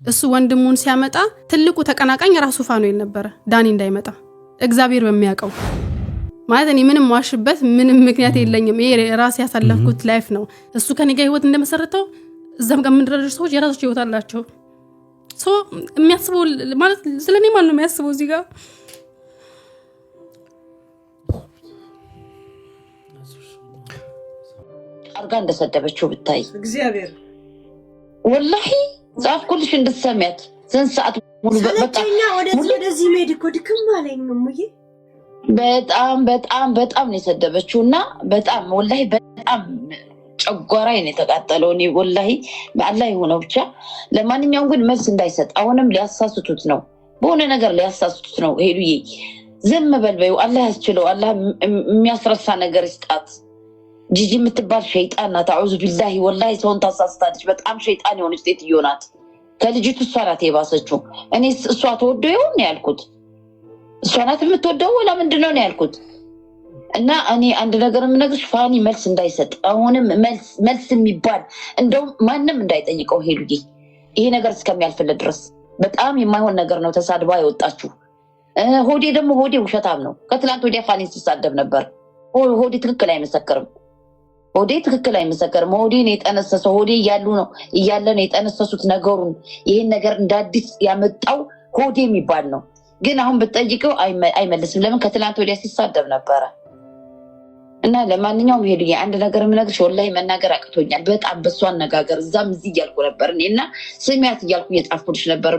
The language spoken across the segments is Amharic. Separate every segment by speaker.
Speaker 1: እሱ ወንድሙን ሲያመጣ ትልቁ ተቀናቃኝ ራሱ ፋኑኤል ነበር ዳኒ እንዳይመጣ እግዚአብሔር በሚያቀው ማለት እኔ ምንም ዋሽበት ምንም ምክንያት የለኝም ይሄ ራስ ያሳለፍኩት ላይፍ ነው እሱ ከኔ ጋር ህይወት እንደመሰረተው እዛም ጋር ምንድረጅ ሰዎች የራሳቸው ህይወት አላቸው ሶ የሚያስበው ማለት ስለኔ ማን ነው የሚያስበው እዚህ ጋር
Speaker 2: አርጋ እንደሰደበችው ብታይ
Speaker 3: እግዚአብሔር
Speaker 2: ወላሂ ጻፍኩልሽ እንድትሰሚያት ስንት ሰዓት ሙሉ
Speaker 3: በቃኛ ወደዚህ ሜድ እኮ ድክም አለኝ ሙዬ
Speaker 2: በጣም ነው የሰደበችውና በጣም ወላሂ በጣም ጨጓራዬ ነው የተቃጠለው እኔ ወላሂ አላህ ይሁነው ብቻ ለማንኛውም ግን መልስ እንዳይሰጥ አሁንም ሊያሳስቱት ነው በሆነ ነገር ሊያሳስቱት ነው ሄዱዬ ዝም በልበዩ አላህ ያስችለው አላህ የሚያስረሳ ነገር ይስጣት ጂጂ የምትባል ሸይጣን ናት አዑዙ ቢላሂ ወላሂ ሰውን ታሳስታለች በጣም ሸይጣን የሆነች ሴትዮ ናት ከልጅቱ እሷ ናት የባሰችው እኔ እሷ ተወደው ይሆን ያልኩት እሷ ናት የምትወደው ወላ ምንድነው ነው ያልኩት እና እኔ አንድ ነገር የምነግርሽ ፋኒ መልስ እንዳይሰጥ አሁንም መልስ የሚባል እንደው ማንም እንዳይጠይቀው ሄሉዬ ይሄ ነገር እስከሚያልፍለት ድረስ በጣም የማይሆን ነገር ነው ተሳድባ የወጣችሁ ሆዴ ደግሞ ሆዴ ውሸታም ነው ከትላንት ወዲያ ፋኒን ሲሳደብ ነበር ሆዴ ትክክል አይመሰክርም ሆዴ ትክክል አይመሰክርም ሆዴን የጠነሰሰው ሆዴ እያለ ነው የጠነሰሱት ነገሩን ይሄን ነገር እንዳዲስ ያመጣው ሆዴ የሚባል ነው ግን አሁን ብትጠይቀው አይመልስም ለምን ከትላንት ወዲያ ሲሳደብ ነበረ እና ለማንኛውም ሄዱዬ አንድ ነገር የምነግርሽ ወላሂ መናገር አቅቶኛል በጣም በሷ አነጋገር እዛም እዚህ እያልኩ ነበር እኔና ስሚያት እያልኩ እየጻፍኩልሽ ነበር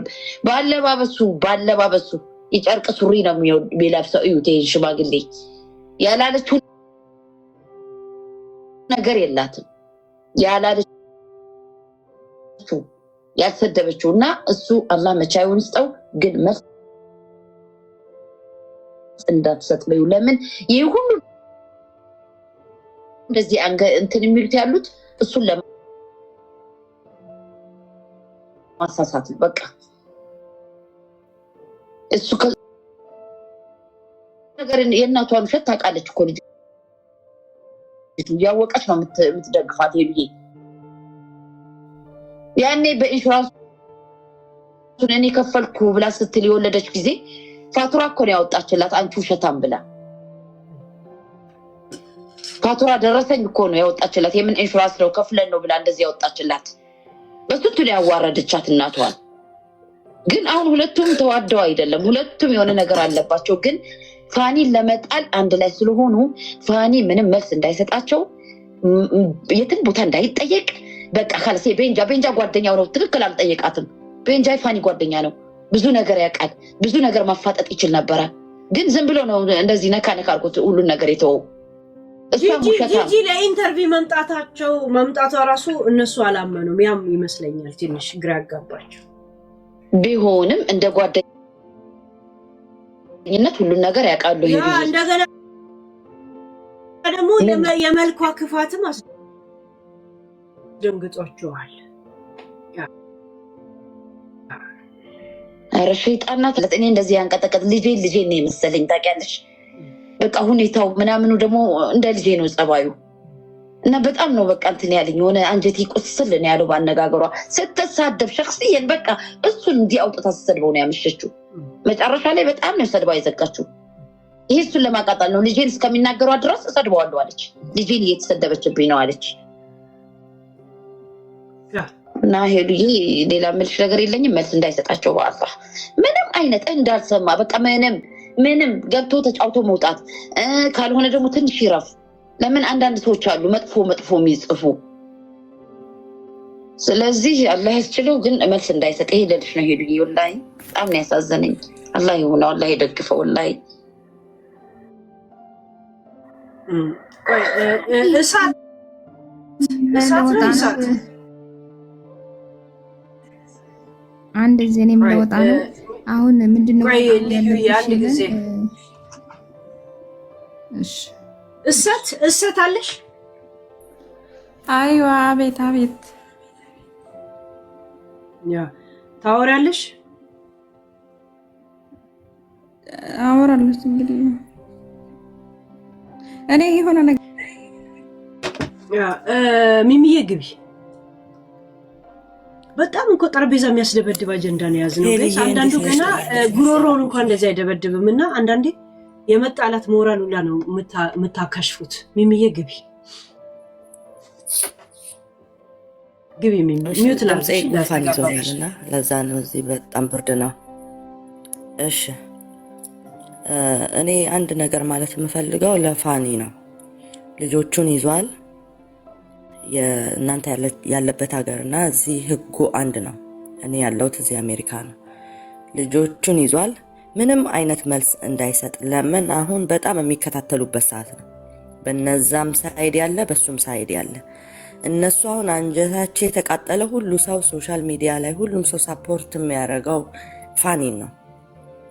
Speaker 2: ባለባበሱ የጨርቅ ሱሪ ነው የሚለብሰው እዩት ይሄን ሽማግሌ ያላለችው ነገር የላትም ያላለችው ያልሰደበችውና እሱ አላህ መቻዩን ይስጠው ግን መልስ እንዳትሰጥበዩ ለምን ይሄ ሁሉ እንደዚህ እንትን የሚሉት ያሉት እሱን ለማሳሳት በቃ እሱ ነገር የእናቷን ውሸት ታውቃለች እኮ ልጅ ያወቀች ነው የምትደግፋት ሄሉዬ ያኔ በኢንሹራንስ እኔ ከፈልኩ ብላ ስትል የወለደች ጊዜ ፋቱራ እኮ ነው ያወጣችላት አንቺ ውሸታም ብላ ፋቱራ ደረሰኝ እኮ ነው ያወጣችላት የምን ኢንሹራንስ ነው ከፍለን ነው ብላ እንደዚህ ያወጣችላት በስንቱ ላይ ያዋረደቻት እናቷን ግን አሁን ሁለቱም ተዋደው አይደለም ሁለቱም የሆነ ነገር አለባቸው ግን ፋኒን ለመጣል አንድ ላይ ስለሆኑ ፋኒ ምንም መልስ እንዳይሰጣቸው የትን ቦታ እንዳይጠየቅ በቃ ካልሴ ቤንጃ ጓደኛው ነው ትክክል አልጠየቃትም ቤንጃ ፋኒ ጓደኛ ነው ብዙ ነገር ያውቃል ብዙ ነገር ማፋጠጥ ይችል ነበር ግን ዝም ብሎ ነው እንደዚህ ነካ አድርጎት ሁሉ ነገር የተወው
Speaker 3: ጂጂ ለኢንተርቪው መምጣቷ ራሱ እነሱ አላመኑም ያም ይመስለኛል ትንሽ ግራ ያጋባቸው
Speaker 2: ቢሆንም እንደ ጓደኝነት ሁሉ ነገር ያውቃሉ
Speaker 3: ያ እንደገና ደግሞ የመልኳ ክፋትም አስደንግጧቸዋል
Speaker 2: አረ ሸይጣን ናት ለእኔ እንደዚህ ያንቀጠቀጥ ልጄ ነው የመሰለኝ ታውቂያለሽ በቃ ሁኔታው ምናምኑ ደግሞ እንደ ልጄ ነው ጸባዩ እና በጣም ነው በቃ እንትን ያለኝ ሆነ አንጀቴ ቁስል ነው ያለው ባነጋገሯ ስትሳደብ ሸክስየን በቃ እሱን እንዲህ አውጥታ ስትሰድበው ነው ያመሸችው መጨረሻ ላይ በጣም ነው ሰድባ ይዘጋችው ይሄ እሱን ለማቃጣል ነው ልጄን እስከሚናገሯ ድረስ ሰድበዋለሁ አለች ልጄን እየተሰደበችብኝ ነው አለች እና ሄሉዬ ሌላ ምልሽ ነገር የለኝም መልስ እንዳይሰጣቸው በአላህ ምንም አይነት እንዳልሰማ በቃ ምንም ገብቶ ተጫውቶ መውጣት ካልሆነ ደግሞ ትንሽ ይረፍ ለምን አንዳንድ ሰዎች አሉ መጥፎ የሚጽፉ ስለዚህ አላህ ያስችለው ግን መልስ እንዳይሰጥ ይሄ ለልሽ ነው ሄዱዬ ወላሂ በጣም ነው ያሳዘነኝ አላህ ይሁነው አላህ ይደግፈው ወላሂ
Speaker 3: እሳት
Speaker 4: አንድ ጊዜ እኔም ለወጣ ነው አሁን ምንድነው
Speaker 3: አንድ ጊዜ እሺ እሳት አለሽ
Speaker 1: አይዋ አቤት
Speaker 3: ያ ታወራለሽ
Speaker 1: አወራለሁ እንግዲህ እኔ የሆነ ነገር
Speaker 3: ያ ሚሚዬ ግቢ በጣም እኮ ጠረጴዛ የሚያስደበድብ አጀንዳ ነው ያዝነው። ግን አንዳንዱ ገና ጉሮሮውን እንኳን እንደዛ አይደበድብምና አንዳንዴ የመጣላት ሞራል ሁላ ነው የምታካሽፉት። ሚሚዬ ግቢ ሚዩት
Speaker 5: ላምጽይፋንዞና ለዛ ነው እዚህ በጣም ብርድ ነው። እሺ እኔ አንድ ነገር ማለት የምፈልገው ለፋኒ ነው። ልጆቹን ይዟል። የእናንተ ያለበት ሀገርና እዚህ ህጉ አንድ ነው። እኔ ያለሁት እዚህ አሜሪካ ነው። ልጆቹን ይዟል። ምንም አይነት መልስ እንዳይሰጥ ለምን አሁን በጣም የሚከታተሉበት ሰዓት ነው። በነዛም ሳይድ ያለ በሱም ሳይድ ያለ እነሱ አሁን አንጀታቸው የተቃጠለ ሁሉ ሰው ሶሻል ሚዲያ ላይ ሁሉም ሰው ሳፖርት የሚያደርገው ፋኒን ነው።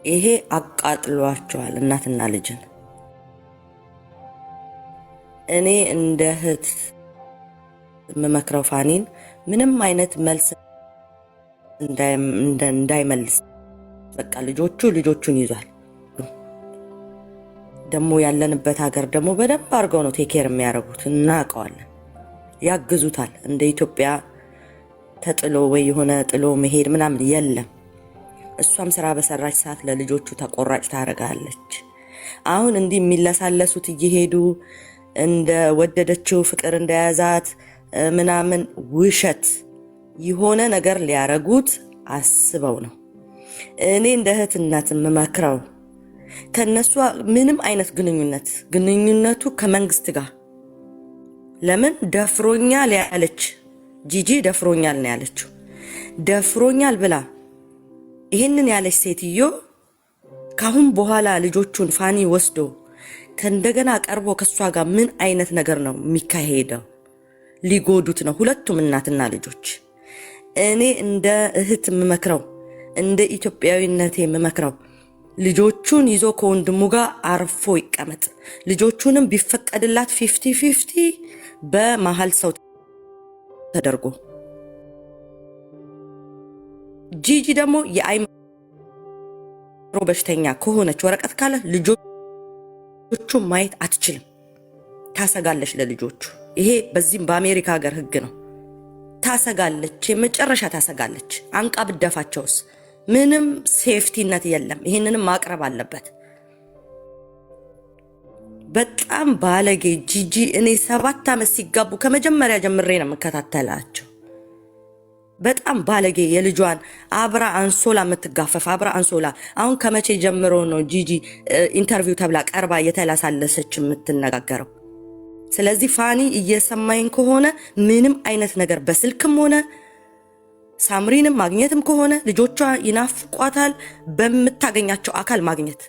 Speaker 5: ይሄ አቃጥሏቸዋል እናትና ልጅን። እኔ እንደ እህት የምመክረው ፋኒን ምንም አይነት መልስ እንዳይመልስ። በቃ ልጆቹን ይዟል። ደግሞ ያለንበት ሀገር ደግሞ በደንብ አድርገው ነው ቴኬር የሚያደርጉት። እናውቀዋለን። ያግዙታል። እንደ ኢትዮጵያ ተጥሎ ወይ የሆነ ጥሎ መሄድ ምናምን የለም። እሷም ስራ በሰራች ሰዓት ለልጆቹ ተቆራጭ ታደርጋለች። አሁን እንዲህ የሚለሳለሱት እየሄዱ እንደ ወደደችው ፍቅር እንደያዛት ምናምን ውሸት የሆነ ነገር ሊያረጉት አስበው ነው። እኔ እንደ እህትነት የምመክረው ከነሱ ምንም አይነት ግንኙነቱ ከመንግስት ጋር ለምን ደፍሮኛል ያለች ጂጂ ደፍሮኛል ነው ያለችው። ደፍሮኛል ብላ ይሄንን ያለች ሴትዮ ካሁን በኋላ ልጆቹን ፋኒ ወስዶ ከእንደገና ቀርቦ ከሷ ጋር ምን አይነት ነገር ነው የሚካሄደው? ሊጎዱት ነው ሁለቱም እናትና ልጆች። እኔ እንደ እህት የምመክረው እንደ ኢትዮጵያዊነቴ የምመክረው ልጆቹን ይዞ ከወንድሙ ጋር አርፎ ይቀመጥ። ልጆቹንም ቢፈቀድላት 50-50 በመሃል ሰው ተደርጎ። ጂጂ ደግሞ የአይምሮ በሽተኛ ከሆነች ወረቀት ካለ ልጆቹ ማየት አትችልም። ታሰጋለች ለልጆቹ። ይሄ በዚህም በአሜሪካ ሀገር ህግ ነው። ታሰጋለች፣ የመጨረሻ ታሰጋለች። አንቃ ብደፋቸውስ ምንም ሴፍቲነት የለም። ይሄንንም ማቅረብ አለበት። በጣም ባለጌ ጂጂ። እኔ 7 ዓመት ሲጋቡ ከመጀመሪያ ጀምሬ ነው የምከታተላቸው። በጣም ባለጌ የልጇን አብራ አንሶላ የምትጋፈፍ አብራ አንሶላ። አሁን ከመቼ ጀምሮ ነው ጂጂ ኢንተርቪው ተብላ ቀርባ የተላሳለሰች የምትነጋገረው? ስለዚህ ፋኒ እየሰማኝ ከሆነ ምንም አይነት ነገር በስልክም ሆነ ሳምሪንም ማግኘትም ከሆነ ልጆቿ ይናፍቋታል፣ በምታገኛቸው አካል ማግኘት።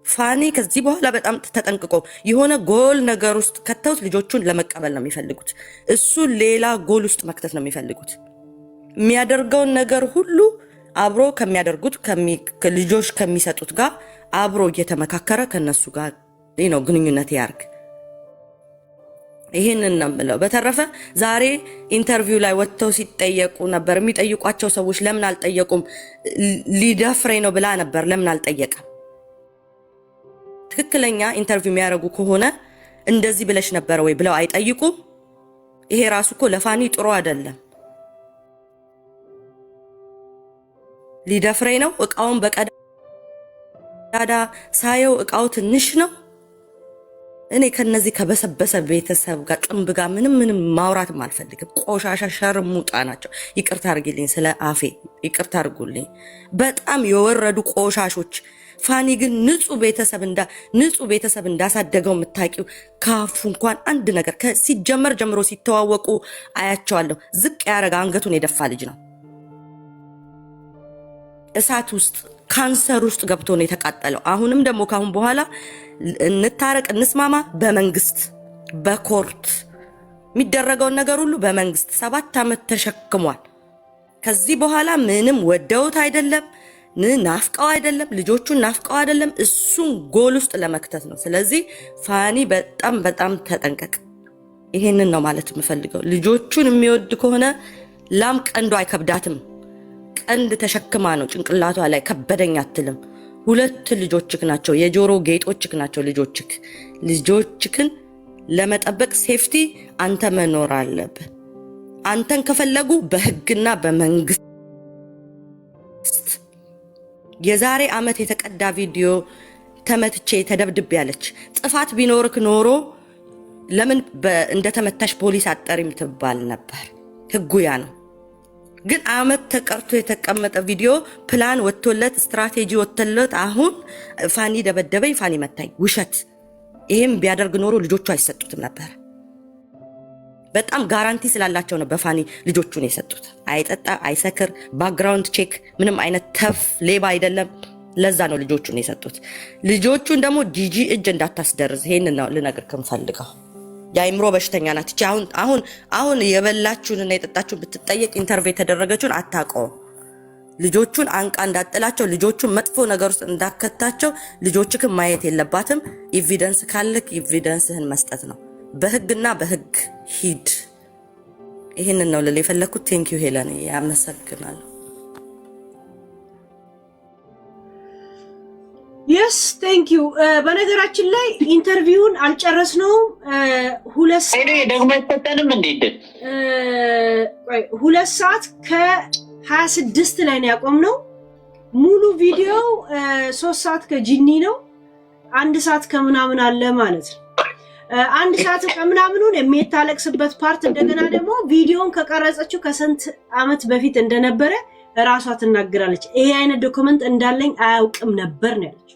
Speaker 5: ፋኒ ከዚህ በኋላ በጣም ተጠንቅቆ የሆነ ጎል ነገር ውስጥ ከተውት ልጆቹን ለመቀበል ነው የሚፈልጉት። እሱ ሌላ ጎል ውስጥ መክተት ነው የሚፈልጉት። የሚያደርገውን ነገር ሁሉ አብሮ ከሚያደርጉት ልጆች ከሚሰጡት ጋር አብሮ እየተመካከረ ከነሱ ጋር ነው ግንኙነት ያርግ። ይሄንን ነው የምለው። በተረፈ ዛሬ ኢንተርቪው ላይ ወጥተው ሲጠየቁ ነበር። የሚጠይቋቸው ሰዎች ለምን አልጠየቁም? ሊደፍረኝ ነው ብላ ነበር። ለምን አልጠየቀም? ትክክለኛ ኢንተርቪው የሚያደርጉ ከሆነ እንደዚህ ብለሽ ነበር ወይ ብለው አይጠይቁም? ይሄ ራሱ እኮ ለፋኒ ጥሩ አይደለም። ሊደፍረኝ ነው፣ እቃውን በቀዳዳ ሳየው እቃው ትንሽ ነው። እኔ ከነዚህ ከበሰበሰ ቤተሰብ ጋር ጥንብ ጋር ምንም ማውራትም አልፈልግም። ቆሻሻ ሸርሙጣ ናቸው። ይቅርታ አድርጊልኝ፣ ስለ አፌ ይቅርታ አድርጉልኝ። በጣም የወረዱ ቆሻሾች። ፋኒ ግን ንጹህ ቤተሰብ እንዳሳደገው የምታውቂው ካፉ እንኳን አንድ ነገር ሲጀመር ጀምሮ ሲተዋወቁ አያቸዋለሁ። ዝቅ ያረጋ አንገቱን የደፋ ልጅ ነው። እሳት ውስጥ ካንሰር ውስጥ ገብቶ ነው የተቃጠለው። አሁንም ደግሞ ካሁን በኋላ እንታረቅ እንስማማ፣ በመንግስት በኮርት የሚደረገውን ነገር ሁሉ በመንግስት 7 ዓመት ተሸክሟል። ከዚህ በኋላ ምንም ወደውት አይደለም፣ ናፍቀው አይደለም፣ ልጆቹን ናፍቀው አይደለም፣ እሱን ጎል ውስጥ ለመክተት ነው። ስለዚህ ፋኒ በጣም ተጠንቀቅ። ይሄንን ነው ማለት የምፈልገው። ልጆቹን የሚወድ ከሆነ ላም ቀንዶ አይከብዳትም። ቀንድ ተሸክማ ነው ጭንቅላቷ ላይ ከበደኝ አትልም። 2 ልጆችክ ናቸው፣ የጆሮ ጌጦችክ ናቸው ልጆችክን ለመጠበቅ ሴፍቲ አንተ መኖር አለብህ። አንተን ከፈለጉ በህግና በመንግስት የዛሬ ዓመት የተቀዳ ቪዲዮ ተመትቼ ተደብድብ ያለች ጥፋት ቢኖርክ ኖሮ ለምን እንደተመታሽ ፖሊስ አጠሪም ትባል ነበር። ህጉ ያ ነው። ግን ዓመት ተቀርቶ የተቀመጠ ቪዲዮ ፕላን ወጥቶለት ስትራቴጂ ወጥቶለት አሁን ፋኒ ደበደበኝ ፋኒ መታኝ ውሸት። ይሄም ቢያደርግ ኖሮ ልጆቹ አይሰጡትም ነበር። በጣም ጋራንቲ ስላላቸው ነው በፋኒ ልጆቹን የሰጡት። አይጠጣ አይሰክር፣ ባክግራውንድ ቼክ ምንም አይነት ተፍ ሌባ አይደለም። ለዛ ነው ልጆቹን የሰጡት። ልጆቹን ደግሞ ጂጂ እጅ እንዳታስደርዝ ይሄን ነው ልነግርህ ከምፈልገው። የአይምሮ በሽተኛ ናት እቺ። አሁን የበላችሁንና የጠጣችሁን ብትጠየቅ ኢንተርቪው የተደረገችውን አታውቀውም። ልጆቹን አንቃ እንዳጥላቸው፣ ልጆቹን መጥፎ ነገር ውስጥ እንዳከታቸው ልጆችክን ማየት የለባትም። ኤቪደንስ ካለክ ኤቪደንስህን መስጠት ነው። በህግና በህግ ሂድ። ይሄንን ነው ልል የፈለኩት። ቴንክ ዩ ሄለን፣ ያመሰግናለሁ።
Speaker 3: የስ ቴንክ ዩ። በነገራችን ላይ ኢንተርቪውን አልጨረስነውም።
Speaker 2: ደግሞ አይፈጠንም እንዴት
Speaker 3: 2 ሰዓት ከ26 ላይ ነው ያቆምነው። ሙሉ ቪዲዮ 3 ሰዓት ከጂኒ ነው። 1 ሰዓት ከምናምን አለ ማለት ነው። 1 ሰዓት ከምናምኑን የሚታለቅስበት ፓርት፣ እንደገና ደግሞ ቪዲዮን ከቀረጸችው ከስንት ዓመት በፊት እንደነበረ ራሷ ትናገራለች። ይሄ አይነት ዶክመንት እንዳለኝ አያውቅም ነበር ነው ያለችው።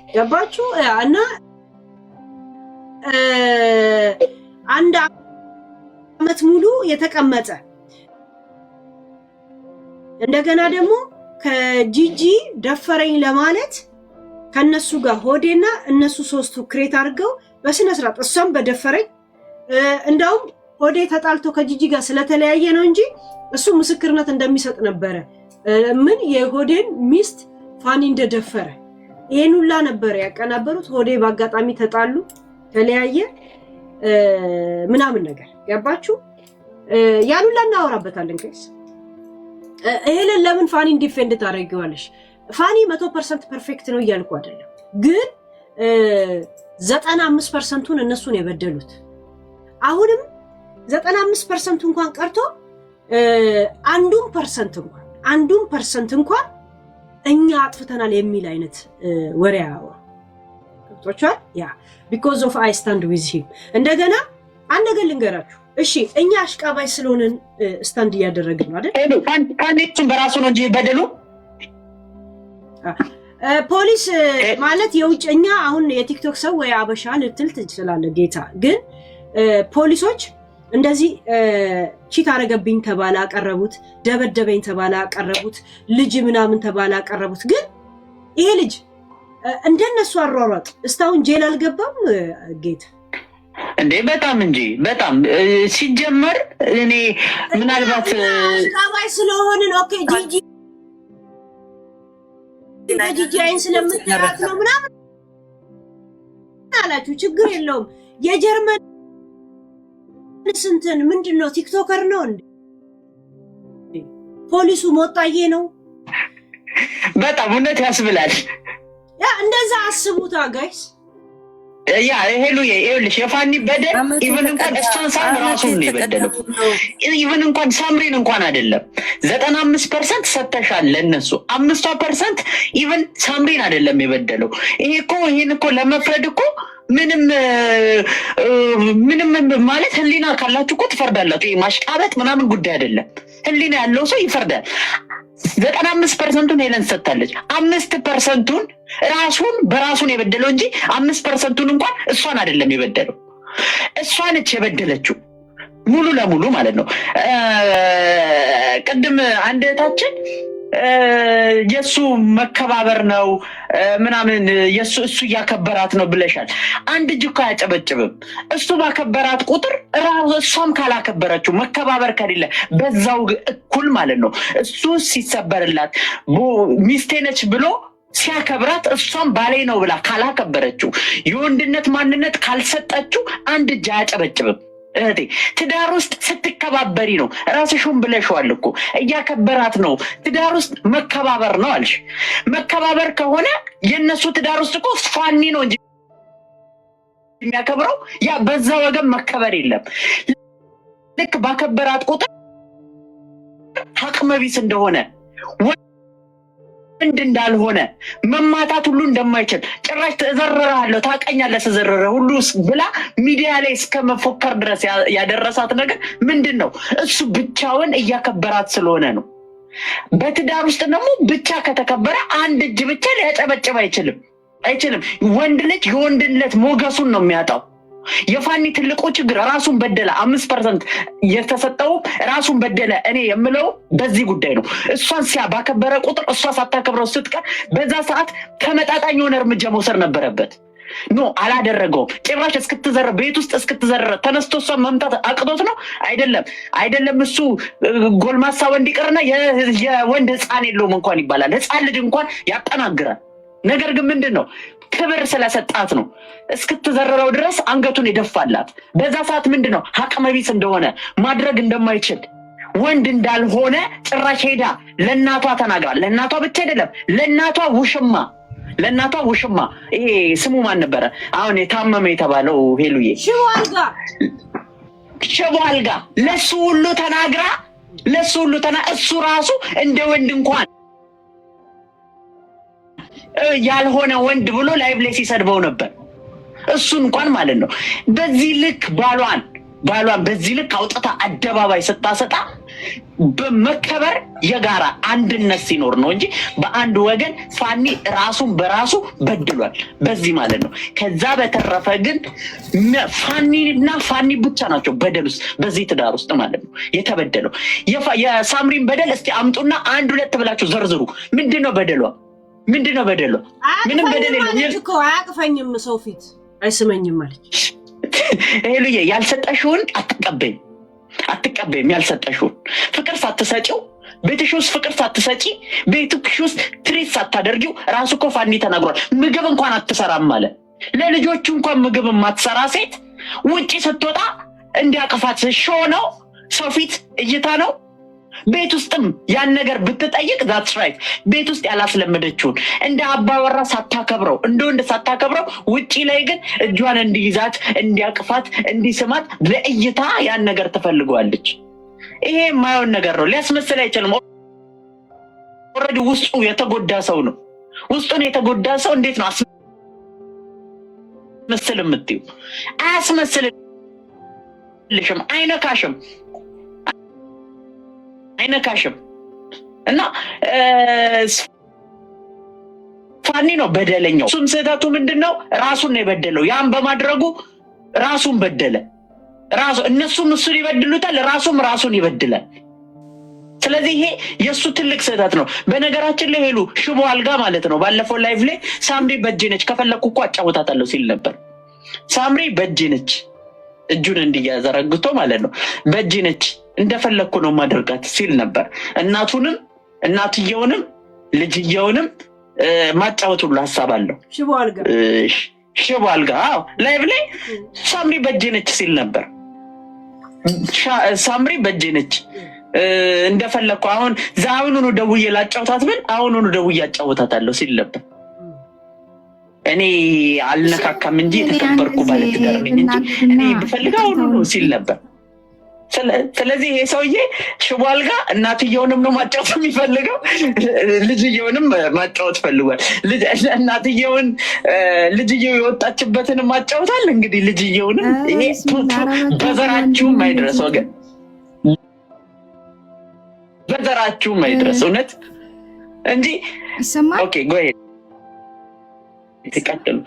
Speaker 3: ገባችሁ? እና 1 ዓመት ሙሉ የተቀመጠ እንደገና ደግሞ ከጂጂ ደፈረኝ ለማለት ከነሱ ጋር ሆዴና እነሱ 3ቱ ክሬት አድርገው በስነ ስርዓት እሷም በደፈረኝ እንደውም ሆዴ ተጣልቶ ከጂጂ ጋር ስለተለያየ ነው እንጂ እሱ ምስክርነት እንደሚሰጥ ነበረ። ምን የሆዴን ሚስት ፋኒ እንደደፈረ ይሄን ሁላ ነበር ያቀናበሩት። ሆዴ በአጋጣሚ ተጣሉ፣ ተለያየ ምናምን ነገር ገባችሁ? ያን ሁላ እናወራበታለን። ከይስ ይሄን ለምን ፋኒን ዲፌንድ ታደርጊዋለሽ? ፋኒ 100% ፐርፌክት ነው እያልኩ አይደለም፣ ግን 95%ን እነሱን የበደሉት። አሁንም 95% እንኳን ቀርቶ 1% እንኳን እኛ አጥፍተናል የሚል አይነት ወሬ ያወራ ገብቶቻል። ያ because of I stand with him። እንደገና አንድ ነገር ልንገራችሁ እሺ። እኛ አሽቃባይ ስለሆነን ስታንድ እያደረግን ነው አይደል?
Speaker 2: ፋኒችን በራሱ ነው እንጂ በደሉ
Speaker 3: ፖሊስ ማለት የውጭኛ አሁን የቲክቶክ ሰው ወይ አበሻ ልትል ትችላለህ ጌታ። ግን ፖሊሶች እንደዚህ ቺት አረገብኝ ተባለ አቀረቡት፣ ደበደበኝ ተባለ አቀረቡት፣ ልጅ ምናምን ተባለ አቀረቡት። ግን ይሄ ልጅ እንደነሱ አሯሯጥ እስካሁን ጄል አልገባም ጌታ
Speaker 2: እንዴ? በጣም እንጂ በጣም ሲጀመር እኔ ምናልባት
Speaker 3: አሽቃባይ ስለሆንን ኦኬ ጂጂ አይን ስለምትራት ነው ምናምን አላችሁ፣ ችግር የለውም። የጀርመን ስንትን ምንድነው ቲክቶከር ነው እንዴ? ፖሊሱ ሞጣዬ ነው።
Speaker 2: በጣም እውነት ያስብላል።
Speaker 3: ያ እንደዛ አስቡታ ጋይስ።
Speaker 2: ያ ሄሉዬ ይኸውልሽ የፋኒ በደል ኢቭን እንኳን እሷን ሳም ራሱን ነው የበደለው። ኢቭን እንኳን ሳምሪን እንኳን አይደለም 95% ሰተሻል ለነሱ 5% ኢቭን ሳምሪን አይደለም የበደለው። ይሄን እኮ ለመፍረድ እኮ ምንም ማለት ህሊና ካላችሁ እኮ ትፈርዳላችሁ። ይሄ ማሽቃበጥ ምናምን ጉዳይ አይደለም። ህሊና ያለው ሰው ይፈርዳል። 95%ን ሄለን ሰጥታለች። 5%ን ራሱን በራሱን የበደለው እንጂ 5%ን እንኳን እሷን አይደለም የበደለው። እሷን እቺ የበደለችው ሙሉ ለሙሉ ማለት ነው። ቅድም አንድ እህታችን የሱ መከባበር ነው ምናምን እሱ እያከበራት ነው ብለሻል። አንድ እጅ እኮ አያጨበጭብም። እሱ ባከበራት ቁጥር እሷም ካላከበረችው መከባበር ከሌለ በዛው እኩል ማለት ነው። እሱ ሲሰበርላት ሚስቴ ነች ብሎ ሲያከብራት እሷም ባሌ ነው ብላ ካላከበረችው የወንድነት ማንነት ካልሰጠችው አንድ እጅ አያጨበጭብም። እህቴ ትዳር ውስጥ ስትከባበሪ ነው። ራስሽውን ብለሽዋል እኮ እያከበራት ነው። ትዳር ውስጥ መከባበር ነው አልሽ። መከባበር ከሆነ የነሱ ትዳር ውስጥ እኮ ፋኒ ነው እንጂ
Speaker 6: የሚያከብረው ያ በዛ ወገን መከበር የለም ልክ ባከበራት ቁጥር አቅመቢስ እንደሆነ ወንድ እንዳልሆነ መማታት ሁሉ እንደማይችል ጭራሽ ተዘረራለሁ ታቀኛለህ ተዘረረ ሁሉ ብላ ሚዲያ ላይ እስከ መፎከር ድረስ ያደረሳት ነገር ምንድነው እሱ ብቻውን እያከበራት ስለሆነ ነው በትዳር ውስጥ ደግሞ ብቻ ከተከበረ አንድ እጅ ብቻ ሊያጨበጭብ አይችልም ወንድ ልጅ የወንድነት ሞገሱን ነው የሚያጣው የፋኒ ትልቁ ችግር ራሱን በደለ 5% የተሰጠው ራሱን በደለ እኔ የምለው በዚህ ጉዳይ ነው እሷን ባከበረ ቁጥር እሷ ሳታከብረው ስትቀር በዛ ሰዓት ተመጣጣኝ የሆነ እርምጃ መውሰድ ነበረበት ኖ አላደረገውም ጭራሽ እስክትዘረ ቤት ውስጥ እስክትዘረ ተነስቶ እሷ መምታት አቅቶት ነው አይደለም እሱ ጎልማሳ ወንድ ይቀርና የወንድ ህፃን የለውም እንኳን ይባላል ህፃን ልጅ እንኳን ያጠናግራል ነገር ግን ምንድነው ክብር ስለሰጣት ነው እስክትዘረረው ድረስ አንገቱን ይደፋላት በዛ ሰዓት ምንድነው አቅመቢስ እንደሆነ ማድረግ እንደማይችል ወንድ እንዳልሆነ ጭራሽ ሄዳ ለናቷ ተናግራል ለናቷ ብቻ አይደለም ለናቷ ውሽማ ይሄ ስሙ ማን ነበር አሁን የታመመ የተባለው ሄሉዬ ሽቦ አልጋ ለሱ ሁሉ ተናግራ እሱ ራሱ እንደ ወንድ እንኳን ያልሆነ ወንድ ብሎ ላይቭ ላይ ሲሰድበው ነበር እሱ እንኳን ማለት ነው በዚህ ልክ ባሏን በዚህ ልክ አውጥታ አደባባይ ስታሰጣ በመከበር የጋራ አንድነት ሲኖር ነው እንጂ በአንድ ወገን ፋኒ ራሱን በራሱ በድሏል በዚህ ማለት ነው ከዛ በተረፈ ግን ፋኒ ብቻ ናቸው በደልስ በዚህ ትዳር ውስጥ ማለት ነው የተበደለው የሳምሪን በደል እስቲ አምጡና 1-2 ብላችሁ ዘርዝሩ ምንድነው በደሏ ምንድነው በደሏ ምንም በደል የለም
Speaker 3: እኮ አያቅፈኝም ሰው ፊት አይስመኝም ማለት
Speaker 6: ሄሉዬ ያልሰጠሽውን አትቀበይም ያልሰጠሽውን ፍቅር ሳትሰጪው ቤትሽ ውስጥ ፍቅር ሳትሰጪ ቤትሽ ውስጥ ትሪት ሳታደርጊው ራሱ እኮ ፋኒ ተናግሯል ምግብ እንኳን አትሰራም ማለት ለልጆቹ እንኳን ምግብ ማትሰራ ሴት ውጪ ስትወጣ እንዲያቀፋት ሾው ነው ሰው ፊት እይታ ነው ቤት ውስጥም ያን ነገር ብትጠይቅ that's right ቤት ውስጥ ያላስለመደችውን እንደ አባወራ ሳታከብረው እንደ ወንድ ሳታከብረው ውጪ ላይ ግን እጇን እንዲይዛት እንዲያቅፋት እንዲስማት ለእይታ ያን ነገር ትፈልገዋለች ይሄ ማየውን ነገር ነው ሊያስመስል አይችልም ኦሬዲ ውስጡ የተጎዳ ሰው ነው ውስጡን የተጎዳ ሰው እንዴት ነው አስመስል የምትይው አያስመስልልሽም አይነካሽም እና ፋኒ ነው በደለኛው እሱም ስህተቱ ምንድነው ራሱን ነው የበደለው ያን በማድረጉ ራሱን በደለ እነሱም እሱን ይበድሉታል ራሱን ይበድላል ስለዚህ ይሄ የሱ ትልቅ ስህተት ነው በነገራችን ላይ ሄሉ ሽቦ አልጋ ማለት ነው ባለፈው ላይቭ ላይ ሳምሪ በእጅነች ከፈለኩ እኮ አጫውታታለሁ ሲል ነበር ሳምሪ በእጅነች እጁን እንዲያዘረግቶ ማለት ነው በእጅነች እንደፈለኩ ነው ማድረጋት ሲል ነበር እናትየውንም ልጅየውንም ማጫወት ሁሉ ሐሳብ አለው ሽቦ አልጋ ላይቭ ላይ ሳምሪ በእጅነች ሲል ነበር ሳምሪ በእጅነች እንደፈለኩ አሁን ዛውኑኑ ደውዬ ላጫውታት ብል አሁኑኑ ደውዬ አጫውታታለሁ ሲል ነበር እኔ አልነካካም እንጂ ተከበርኩ ማለት ጋር ነኝ እንጂ እኔ በፈልጋው ሁሉ ሲል ነበር ስለዚህ ይሄ ሰውዬ ሽቦ አልጋ እናትየውንም ነው ማጫወት የሚፈልገው ልጅየውንም ማጫወት ፈልጓል እናትየውን ልጅየው የወጣችበትን ማጫወታል እንግዲህ ልጅየውንም ይሄ በዘራችሁም አይድረስ ወገን በዘራችሁም አይድረስ እውነት እንጂ ኦኬ ጎ አሄድ ተቀጥሉ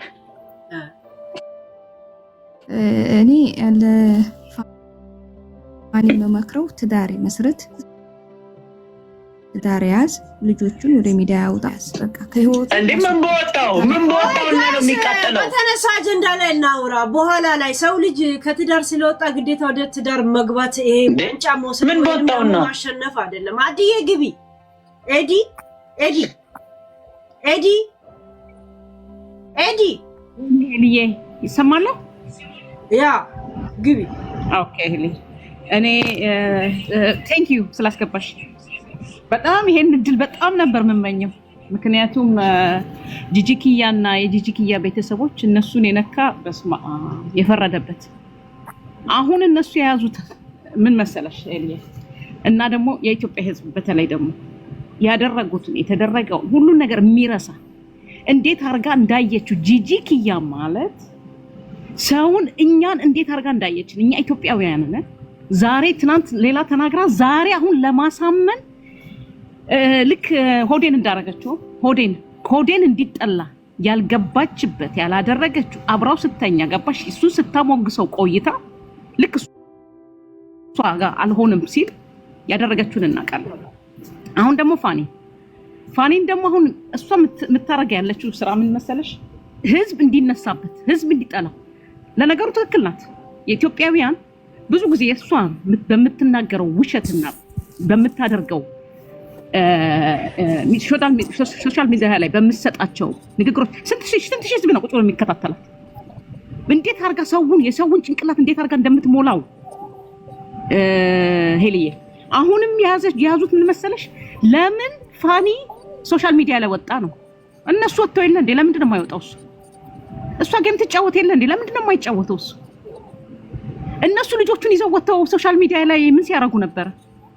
Speaker 4: እኔ አለ ፋኒ መክረው ትዳር መስረት ትዳር ያዝ ልጆቹን ወደ ሚዲያ ያውጣ በቃ ከህይወት
Speaker 6: እንዴ ምን በወጣው እና ነው የሚቀጥለው
Speaker 3: በተነሳ አጀንዳ ላይ እናውራ በኋላ ላይ ሰው ልጅ ከትዳር ስለወጣ ግዴታ ወደ ትዳር መግባት ይሄ ብቻ መውሰድ
Speaker 6: ምን በወጣውና
Speaker 3: ማሸነፍ አይደለም አዲዬ ግቢ ኤዲ
Speaker 7: ሄልዬ ይሰማል
Speaker 3: ያ ግቢ
Speaker 7: ኦኬ ሄሊ እኔ ቴንክ ዩ ስላስገባሽ በጣም ይሄን እድል በጣም ነበር የምመኘው ምክንያቱም ጂጂኪያና የጂጂኪያ ቤተሰቦች እነሱን የነካ በስማ የፈረደበት አሁን እነሱ የያዙት ምን መሰለሽ ኤልዬ እና ደግሞ የኢትዮጵያ ሕዝብ በተለይ ደግሞ ያደረጉትን የተደረገው ሁሉን ነገር የሚረሳ እንዴት አርጋ እንዳየችው ጂጂኪያ ማለት ሰውን እኛን እንዴት አርጋ እንዳየችን እኛ ኢትዮጵያውያን ነን። ዛሬ ትናንት ሌላ ተናግራ ዛሬ አሁን ለማሳመን ልክ ሆዴን እንዳረገችው ሆዴን እንዲጠላ ያልገባችበት ያላደረገችው አብራው ስተኛ ገባሽ እሱ ስታሞግሰው ቆይታ ልክ እሷ ጋር አልሆንም ሲል ያደረገችውን እናውቃለን። አሁን ደግሞ ፋኒን ደግሞ አሁን እሷ የምታረጋ ያለችው ስራ ምን መሰለሽ? ህዝብ እንዲነሳበት ህዝብ እንዲጠላው። ለነገሩ ትክክል ናት። የኢትዮጵያውያን ብዙ ጊዜ እሷ በምትናገረው ውሸትና በምታደርገው ሶሻል ሚዲያ ላይ በምትሰጣቸው ንግግሮች ስንት ሺህ ህዝብ ነው ቁጭ ብሎ የሚከታተላት። እንዴት አርጋ የሰውን ጭንቅላት እንዴት አርጋ እንደምትሞላው ሄልዬ አሁንም የያዙት ምን መሰለሽ? ለምን ፋኒ ሶሻል ሚዲያ ላይ ወጣ ነው። እነሱ ወጥተው የለ እንዴ? ለምንድን ነው የማይወጣው እሱ? እሷ ጌም ትጫወት የለ እንዴ? ለምንድን ነው የማይጫወተው እሱ? እነሱ ልጆቹን ይዘው ወጥተው ሶሻል ሚዲያ ላይ ምን ሲያረጉ ነበር?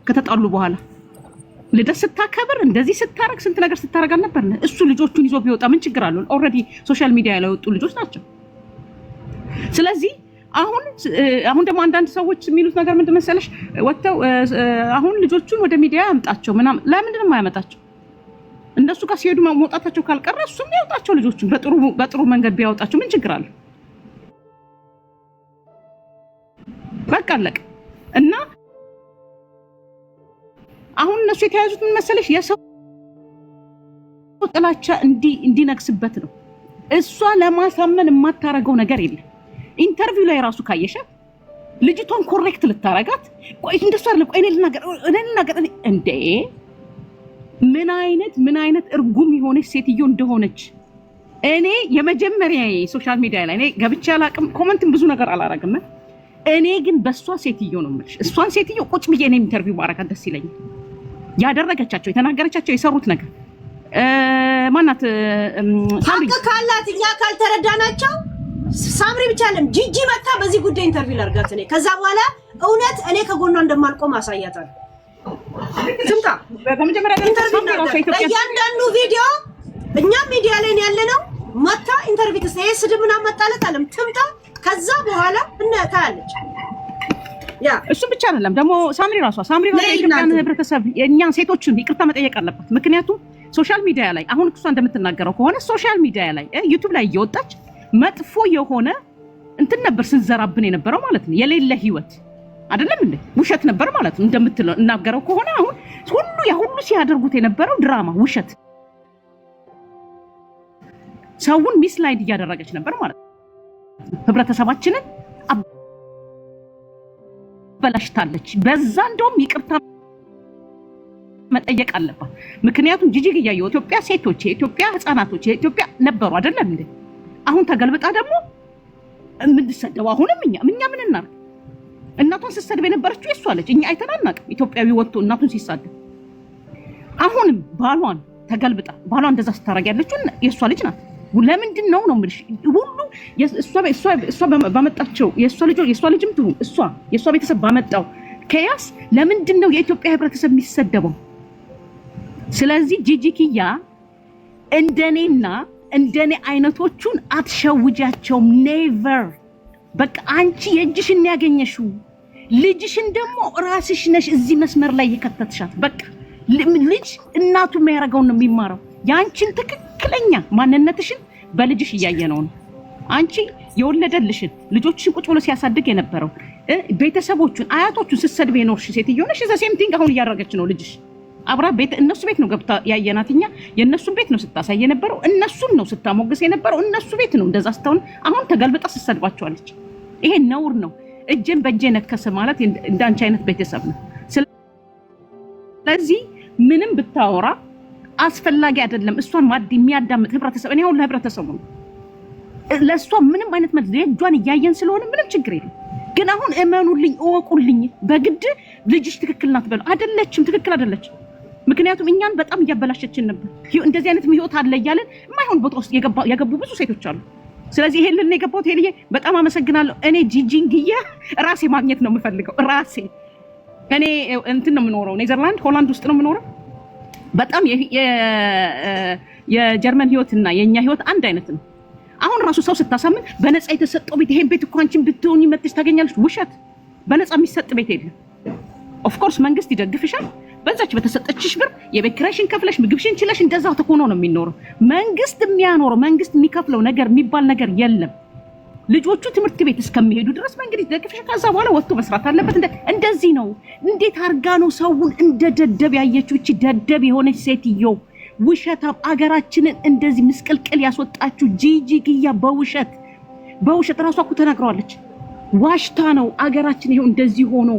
Speaker 7: ከተጣሉ በኋላ ልደት ስታከብር እንደዚህ ስታረግ ስንት ነገር ስታረግ ነበር። እሱ ልጆቹን ይዞ ቢወጣ ምን ችግር አለው? ኦልሬዲ ሶሻል ሚዲያ ላይ ወጡ ልጆች ናቸው። ስለዚህ አሁን ደግሞ አንዳንድ ሰዎች የሚሉት ነገር ምንድን መሰለሽ? ወጥተው አሁን ልጆቹን ወደ ሚዲያ ያምጣቸው ምናምን። ለምንድን ነው የማያመጣቸው? እነሱ ጋር ሲሄዱ መውጣታቸው ካልቀረ እሱም ያውጣቸው ልጆቹን በጥሩ መንገድ ቢያወጣቸው ምን ችግር አለ? በቃ አለቀ። እና አሁን እነሱ የተያዙት ምን መሰለሽ? የሰው ጥላቻ እንዲነግስበት ነው። እሷ ለማሳመን የማታረገው ነገር የለም። ኢንተርቪው ላይ ራሱ ካየሻት ልጅቷን ኮሬክት ልታረጋት ቆይ እንደሱ አይደለም ቆይ እኔ ልናገር እንዴ ምን አይነት እርጉም የሆነች ሴትዮ እንደሆነች እኔ የመጀመሪያ ሶሻል ሚዲያ ላይ እኔ ገብቼ አላቅም። ኮመንትም ብዙ ነገር አላረግም። እኔ ግን በሷ ሴትዮ ነው የምልሽ። እሷን ሴትዮ ቁጭ ብዬ እኔ ኢንተርቪው ማረጋት ደስ ይለኛል። ያደረገቻቸው የተናገረቻቸው የሰሩት ነገር ማናት
Speaker 3: ሀቅ ካላት እኛ ካልተረዳናቸው ሳምሪ ብቻ አይደለም ጂጂ መጣ በዚህ ጉዳይ ኢንተርቪው ላርጋት እኔ ከዛ በኋላ እውነት እኔ ከጎኗ እንደማልቆም አሳያታለሁ። ትምጣ
Speaker 7: በመጀመሪያ
Speaker 3: እያንዳንዱ ቪዲዮ እኛ ሚዲያ ላይ ያለነው መታ ኢንተርቪው ተሰየ ስድብና መጣለት አለም ትምጣ ከዛ በኋላ እናታለች። ያ
Speaker 7: እሱ ብቻ አይደለም ደግሞ ሳምሪ ራሷ የኢትዮጵያን ህብረተሰብ የእኛን ሴቶችን ይቅርታ መጠየቅ አለባት። ምክንያቱም ሶሻል ሚዲያ ላይ አሁን እሷ እንደምትናገረው ከሆነ ሶሻል ሚዲያ ላይ ዩቲዩብ ላይ እየወጣች መጥፎ የሆነ እንትን ነበር ስንዘራብን የነበረው ማለት ነው። የሌለ ህይወት አይደለም እንዴ? ውሸት ነበር ማለት ነው እንደምትናገረው ከሆነ አሁን ሁሉ ሲያደርጉት የነበረው ድራማ ውሸት፣ ሰውን ሚስላይድ እያደረገች ነበር ማለት ነው። ህብረተሰባችንን አበላሽታለች። በዛ እንደውም ይቅርታ መጠየቅ አለባት። ምክንያቱም ጂጂ እያየሁ ኢትዮጵያ ሴቶች፣ የኢትዮጵያ ህፃናቶች የኢትዮጵያ ነበሩ አይደለም እንዴ? አሁን ተገልብጣ ደግሞ የምንሰደው አሁንም እኛ ምን እናርግ? እናቷን ስትሰድብ የነበረችው የሷ ልጅ እኛ አይተን አናውቅም። ኢትዮጵያዊ ወጥቶ እናቱን ሲሳደብ አሁንም ባሏን ተገልብጣ ባሏን እንደዛ ስታረግ ያለችው የሷ ልጅ ናት። ለምንድን ነው የምልሽ? ሁሉ እሷ ባመጣቸው የሷ ልጅም ትሁን የሷ ቤተሰብ ባመጣው ከያስ ለምንድን ነው የኢትዮጵያ ህብረተሰብ የሚሰደበው? ስለዚህ ጂጂኪያ እንደኔና እንደኔ አይነቶቹን አትሸውጃቸውም። ኔቨር። በቃ አንቺ የእጅሽን ያገኘሽው ልጅሽን ደግሞ ራስሽ ነሽ እዚህ መስመር ላይ የከተትሻት። በቃ ልጅ እናቱ የሚያደርገውን ነው የሚማረው። ያንቺን ትክክለኛ ማንነትሽን በልጅሽ እያየነው ነው። አንቺ የወለደልሽን ልጆችሽን ቁጭ ብሎ ሲያሳድግ የነበረው ቤተሰቦቹን አያቶቹን ስትሰድብ የኖርሽ ሴትዮ ነሽ። ዘ ሴም ቲንግ አሁን እያደረገች ነው ልጅሽ። አብራ እነሱ ቤት ነው ገብታ ያየናት እኛ። የእነሱን ቤት ነው ስታሳይ የነበረው፣ እነሱን ነው ስታሞግስ የነበረው። እነሱ ቤት ነው እንደዛ ስትሆን አሁን ተገልብጣ ስትሰድባቸዋለች። ይሄ ነውር ነው። እጄን በእጄ ነከሰ ማለት እንዳንቺ አይነት ቤተሰብ ነው። ስለዚህ ምንም ብታወራ አስፈላጊ አይደለም። እሷን የሚያዳምጥ ህብረተሰብ እኔ አሁን ለህብረተሰቡ ነው ለእሷ ምንም አይነት መልስ የእጇን እያየን ስለሆነ ምንም ችግር የለም። ግን አሁን እመኑልኝ፣ እወቁልኝ፣ በግድ ልጅሽ ትክክል ናት በሉ አይደለችም። ትክክል አይደለችም። ምክንያቱም እኛን በጣም እያበላሸችን ነበር። እንደዚህ አይነት ህይወት አለ እያለን የማይሆን ቦታ ውስጥ የገቡ ብዙ ሴቶች አሉ። ስለዚህ ይሄንን የገባሁት ሄልዬ በጣም አመሰግናለሁ። እኔ ጂጂን ግያ ራሴ ማግኘት ነው የምፈልገው ራሴ። እኔ እንትን ነው የምኖረው ኔዘርላንድ ሆላንድ ውስጥ ነው የምኖረው። በጣም የጀርመን ህይወትና የኛ ህይወት አንድ አይነት ነው። አሁን ራሱ ሰው ስታሳምን በነፃ የተሰጠው ቤት ይሄን ቤት እኮ አንቺን ብትሆኚ መጥተሽ ታገኛለሽ። ውሸት። በነፃ የሚሰጥ ቤት የለም። ኦፍ ኮርስ መንግስት ይደግፍሻል። በዛች በተሰጠችሽ ብር የቤት ኪራይሽን ከፍለሽ ምግብሽን ችለሽ እንደዛው ተኮኖ ነው የሚኖረው። መንግስት የሚያኖረው መንግስት የሚከፍለው ነገር የሚባል ነገር የለም። ልጆቹ ትምህርት ቤት እስከሚሄዱ ድረስ መንግስት ይደግፍሻል። ከዛ በኋላ ወጥቶ መስራት አለበት። እንደዚህ ነው። እንዴት አርጋ ነው ሰውን እንደ ደደብ ያየችው እቺ ደደብ የሆነች ሴትዮ? ውሸታም አገራችንን እንደዚህ ምስቅልቅል ያስወጣችሁ ጂጂ ግያ በውሸት ራሷ እኮ ተናግረዋለች። ዋሽታ ነው አገራችን ይሄው እንደዚህ ሆኖ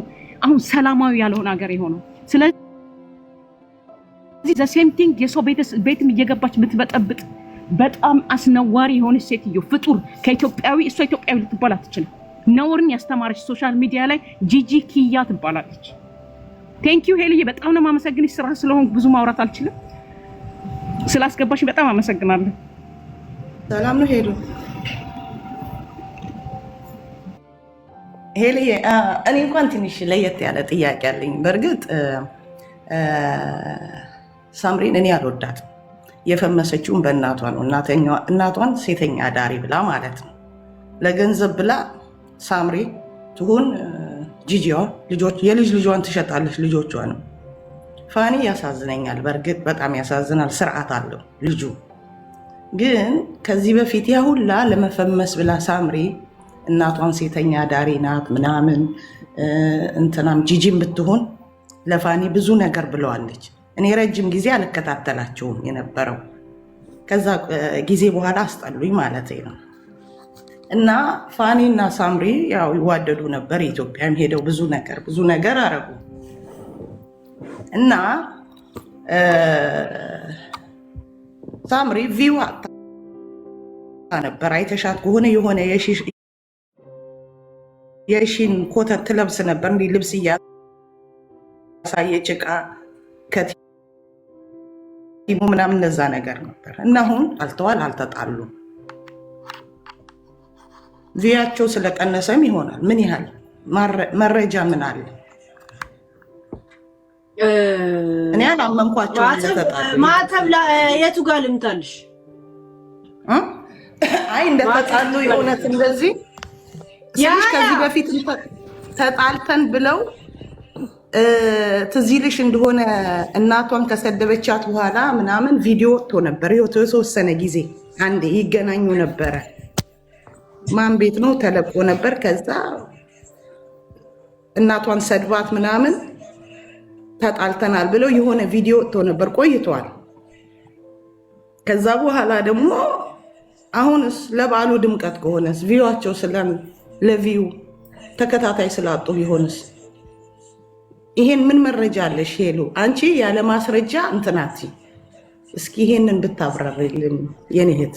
Speaker 7: አሁን ሰላማዊ ያልሆነ ሀገር የሆነው። ስለዚህ ዘ ሴም ቲንግ የሰው ቤትም እየገባች ምትበጠብጥ በጣም አስነዋሪ የሆነች ሴትዮ ፍጡር ከኢትዮጵያዊ እሷ ኢትዮጵያዊ ልትባል አትችልም። ነውርን ያስተማረች ሶሻል ሚዲያ ላይ ጂጂ ኪያ ትባላለች። ቴንክ ዩ ሄልዬ፣ በጣም ነው የማመሰግንሽ። ስራ ስለሆንኩ ብዙ ማውራት አልችልም። ስላስገባሽ በጣም አመሰግናለሁ።
Speaker 8: ሰላም ነው ሄሉ። ሄልዬ እኔ እንኳን ትንሽ ለየት ያለ ጥያቄ አለኝ። በእርግጥ ሳምሪን እኔ አልወዳትም። የፈመሰችውን በእናቷ ነው። እናቷን ሴተኛ አዳሪ ብላ ማለት ነው። ለገንዘብ ብላ ሳምሪ ትሁን ጂጂዋ የልጅ ልጇን ትሸጣለች። ልጆቿ ነው። ፋኒ ያሳዝነኛል። በእርግጥ በጣም ያሳዝናል። ስርዓት አለው ልጁ። ግን ከዚህ በፊት ያ ሁላ ለመፈመስ ብላ ሳምሪ እናቷን ሴተኛ አዳሪ ናት ምናምን እንትናም ጂጂም ብትሆን ለፋኒ ብዙ ነገር ብለዋለች። እኔ ረጅም ጊዜ አልከታተላቸውም የነበረው ከዛ ጊዜ በኋላ አስጠሉኝ ማለት ነው። እና ፋኒ እና ሳምሪ ያው ይዋደዱ ነበር። ኢትዮጵያም ሄደው ብዙ ነገር አረጉ። እና ሳምሪ ቪዋ ነበር አይተሻት ከሆነ የሆነ የሺን ኮተት ትለብስ ነበር። እንዲህ ልብስ እያሳየች ዕቃ ከቲሙ ምናምን ለዛ ነገር ነበር። እና አሁን አልተጣሉ። ቪያቸው ስለቀነሰም ይሆናል። ምን ያህል መረጃ ምን አለ? እኔ አላመንኳቸው።
Speaker 3: ማተብ የቱ ጋር ልምታልሽ?
Speaker 8: አይ እንደተጣሉ የእውነት እንደዚህ ከዚህ በፊት ተጣልተን ብለው ትዝ ይልሽ እንደሆነ እናቷን ከሰደበቻት በኋላ ምናምን ቪዲዮ ወጥቶ ነበር። የተወሰነ ጊዜ አንዴ ይገናኙ ነበረ። ማን ቤት ነው ተለቆ ነበር። ከዛ እናቷን ሰድባት ምናምን ተጣልተናል ብለው የሆነ ቪዲዮ ወጥቶ ነበር። ቆይቷል። ከዛ በኋላ ደግሞ አሁንስ ለበዓሉ ድምቀት ከሆነስ ቪዋቸው ለቪው ተከታታይ ስላጡ ቢሆንስ? ይሄን ምን መረጃ አለሽ ሄሉ? አንቺ ያለ ማስረጃ እንትናት እስኪ ይሄንን ብታብራሪልን የኔ እህት።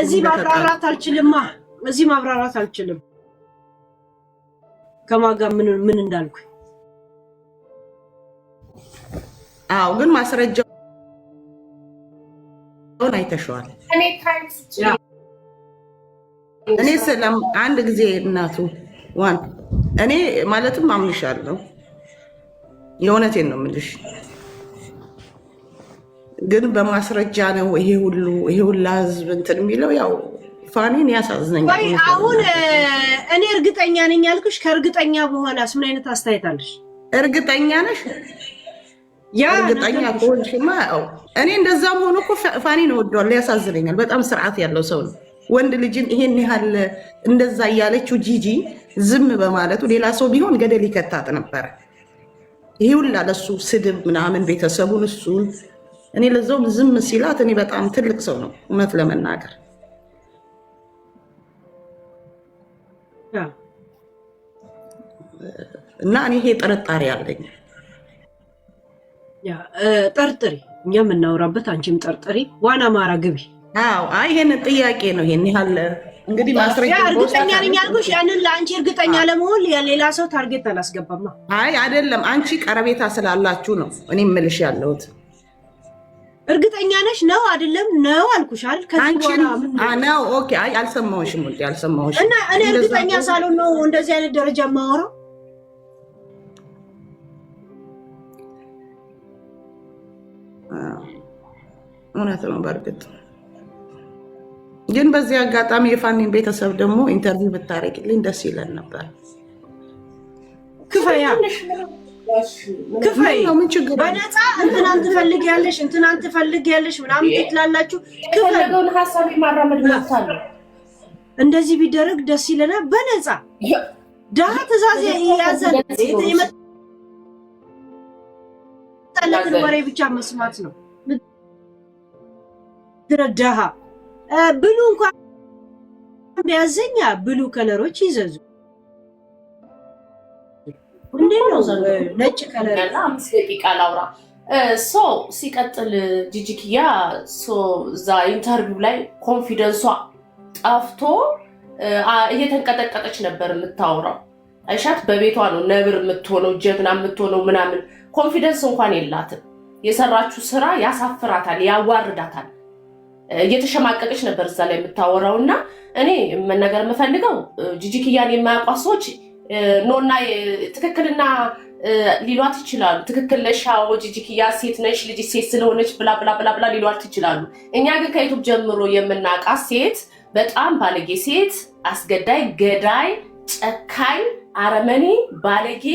Speaker 3: እዚህ ማብራራት አልችልም። ከማጋ ምን እንዳልኩ።
Speaker 8: አዎ ግን ማስረጃውን አይተሽዋል። እኔ ሰላም አንድ ጊዜ እናቱ እኔ ማለትም አምንሻለሁ። የእውነቴን ነው የምልሽ። ግን በማስረጃ ነው ይሄ ሁላ ህዝብ እንትን የሚለው ያው ፋኒን ያሳዝነኛል።
Speaker 3: አሁን እኔ እርግጠኛ ነኝ ያልኩሽ፣ ከእርግጠኛ በኋላስ ምን አይነት አስተያየት አለሽ?
Speaker 8: እርግጠኛ ነሽ? እርግጠኛ ከሆንሽማ እኔ እንደዛም ሆኖ እኮ ፋኒን እወደዋለሁ። ያሳዝነኛል። በጣም ስርዓት ያለው ሰው ነው። ወንድ ልጅን ይሄን ያህል እንደዛ እያለችው ጂጂ ዝም በማለቱ ሌላ ሰው ቢሆን ገደል ይከታት ነበረ። ይሄ ሁላ ለሱ ስድብ ምናምን ቤተሰቡን እሱን እኔ ለዛውም ዝም ሲላት እኔ በጣም ትልቅ ሰው ነው እውነት ለመናገር። እና እኔ ይሄ ጥርጣሬ አለኝ።
Speaker 3: ጠርጥሪ፣ እኛ የምናወራበት አንቺም ጠርጥሪ። ዋና ማራ ግቢ።
Speaker 8: አዎ አይ ይሄን ጥያቄ ነው። ይሄን ያህል እንግዲህ ማስረጃ
Speaker 3: እርግጠኛ ነኝ ያልኩሽ ያንን ለአንቺ እርግጠኛ ለመሆን የሌላ ሰው ታርጌት አላስገባም ነው።
Speaker 8: አይ አይደለም፣ አንቺ ቀረቤታ ስላላችሁ ነው እኔ እምልሽ ያለሁት።
Speaker 3: እርግጠኛ ነሽ ነው አይደለም? ነው አልኩሻል። ከዚህ በኋላ
Speaker 8: ነው ኦኬ። አይ አልሰማሁሽም ውዴ፣ አልሰማሁሽም።
Speaker 3: እና እኔ እርግጠኛ ሳልሆን ነው እንደዚህ አይነት ደረጃ የማወራው።
Speaker 8: እውነት ነው። በእርግጥ ግን በዚህ አጋጣሚ የፋኒን ቤተሰብ ደግሞ ኢንተርቪው ብታረቂልኝ ደስ ይለን ነበር።
Speaker 3: ክፈያ ክፈይ ምን ችግር በነፃ እንትናን ትፈልጊያለሽ እንትናን ትፈልጊያለሽ ምናምን ትላላችሁ።
Speaker 9: ከፈለገውን ሐሳብ ማራመድ መጣለ
Speaker 3: እንደዚህ ቢደረግ ደስ ይለናል። በነፃ ዳህ ትእዛዝ ያዘን የመጣለትን ወሬ ብቻ መስማት ነው። ድረዳሃ ብሉ እንኳን ቢያዘኛ ብሉ ከለሮች ይዘዙ። እንደው ነጭ ከለር
Speaker 9: እና 5 ደቂቃ ላውራ ሶ ሲቀጥል ጂጂኪያ ሶ ዛ ኢንተርቪው ላይ ኮንፊደንሷ ጠፍቶ እየተንቀጠቀጠች ነበር የምታወራው። አይሻት በቤቷ ነው ነብር የምትሆነው ጀግና የምትሆነው ምናምን ኮንፊደንስ እንኳን የላትም። የሰራችው ስራ ያሳፍራታል፣ ያዋርዳታል። እየተሸማቀቀች ነበር እዛ ላይ የምታወራውና እኔ መናገር የምፈልገው ጂጂኪያን የማያውቋት ሰዎች ኖና ትክክልና ሊሏት ይችላሉ። ትክክል ነሽ፣ አዎ ጂጂኪያ ሴት ነሽ፣ ልጅ ሴት ስለሆነች ብላ ብላ ብላ ብላ ሊሏት ይችላሉ። እኛ ግን ከዩቲዩብ ጀምሮ የምናውቃት ሴት በጣም ባለጌ ሴት፣ አስገዳይ፣ ገዳይ፣ ጨካኝ፣ አረመኔ፣ ባለጌ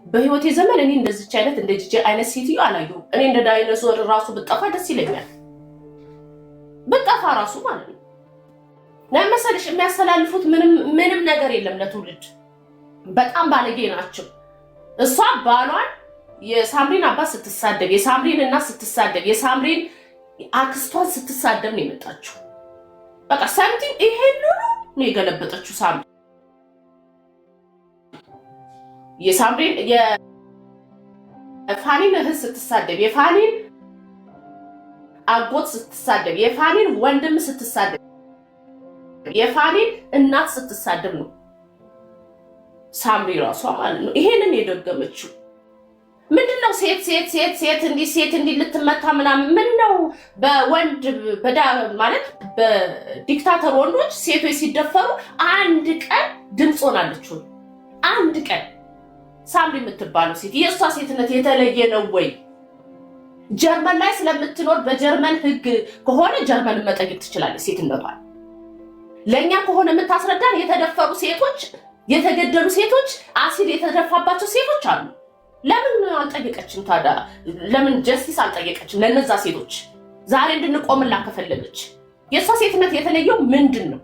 Speaker 9: በህይወቴ ዘመን እኔ እንደዚች አይነት እንደ ጂጂ አይነት ሴትዮ አላየሁም። እኔ እንደ ዳይኖሶር ራሱ ብጠፋ ደስ ይለኛል። ብጠፋ ራሱ ማለት ነው። ለምሳሌሽ የሚያስተላልፉት ምንም ነገር የለም ለትውልድ። በጣም ባለጌ ናቸው። እሷ ባሏን የሳምሪን አባት ስትሳደብ፣ የሳምሪን እናት ስትሳደብ፣ የሳምሪን አክስቷን ስትሳደብ ነው የመጣችው። በቃ ሳምቲም ይሄን ነው የገለበጠችው። ሳምሪ የሳምሪን የፋኒን እህት ስትሳደብ፣ የፋኒን አጎት ስትሳደብ፣ የፋኒን ወንድም ስትሳደብ፣ የፋኒን እናት ስትሳደብ ነው ሳምሪ ራሷ ማለት ነው ይሄንን የደገመችው። ምንድነው ሴት ሴት ሴት ሴት እንዲህ ልትመታ ምናምን ምንድነው? በወንድ ማለት በዲክታተር ወንዶች ሴቶች ሲደፈሩ አንድ ቀን ድምፅ ሆናለች። አንድ ቀን ሳምሪ የምትባለው ሴት የእሷ ሴትነት የተለየ ነው ወይ? ጀርመን ላይ ስለምትኖር በጀርመን ሕግ ከሆነ ጀርመንን መጠየቅ ትችላለች ሴትነቷን። ለእኛ ከሆነ የምታስረዳን የተደፈሩ ሴቶች፣ የተገደሉ ሴቶች፣ አሲድ የተደፋባቸው ሴቶች አሉ። ለምን አልጠየቀችም ታዲያ? ለምን ጀስቲስ አልጠየቀችም ለነዛ ሴቶች? ዛሬ እንድንቆምላት ከፈለገች የእሷ ሴትነት የተለየው ምንድን ነው?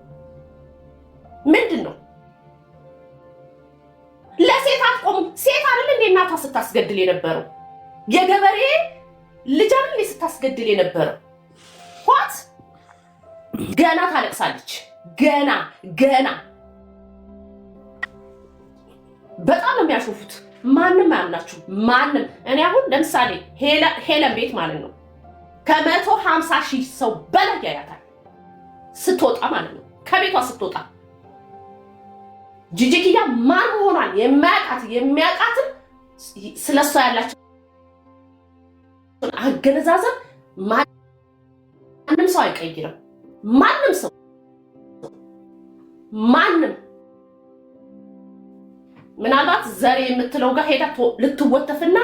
Speaker 9: ለሴት አትቆሙም? ሴት አይደል እንደ እናቷ ስታስገድል የነበረው? የገበሬ ልጅ አይደል ስታስገድል የነበረው? ኋት ገና ታለቅሳለች። ገና በጣም ነው የሚያሾፉት። ማንም አያምናችሁ። ማንም እኔ አሁን ለምሳሌ ሄለን ቤት ማለት ነው ከ150,000 ሰው በላይ ያያታል ስትወጣ ማለት ነው። ከቤቷ ስትወጣ ጂጂኪያ ማን ሆኗል የሚያውቃትን ስለሷ ያላቸው አገነዛዘብ ማንም ሰው አይቀይርም። ማንም ምናልባት ዘሬ የምትለው ጋር ሄዳ ልትወተፍና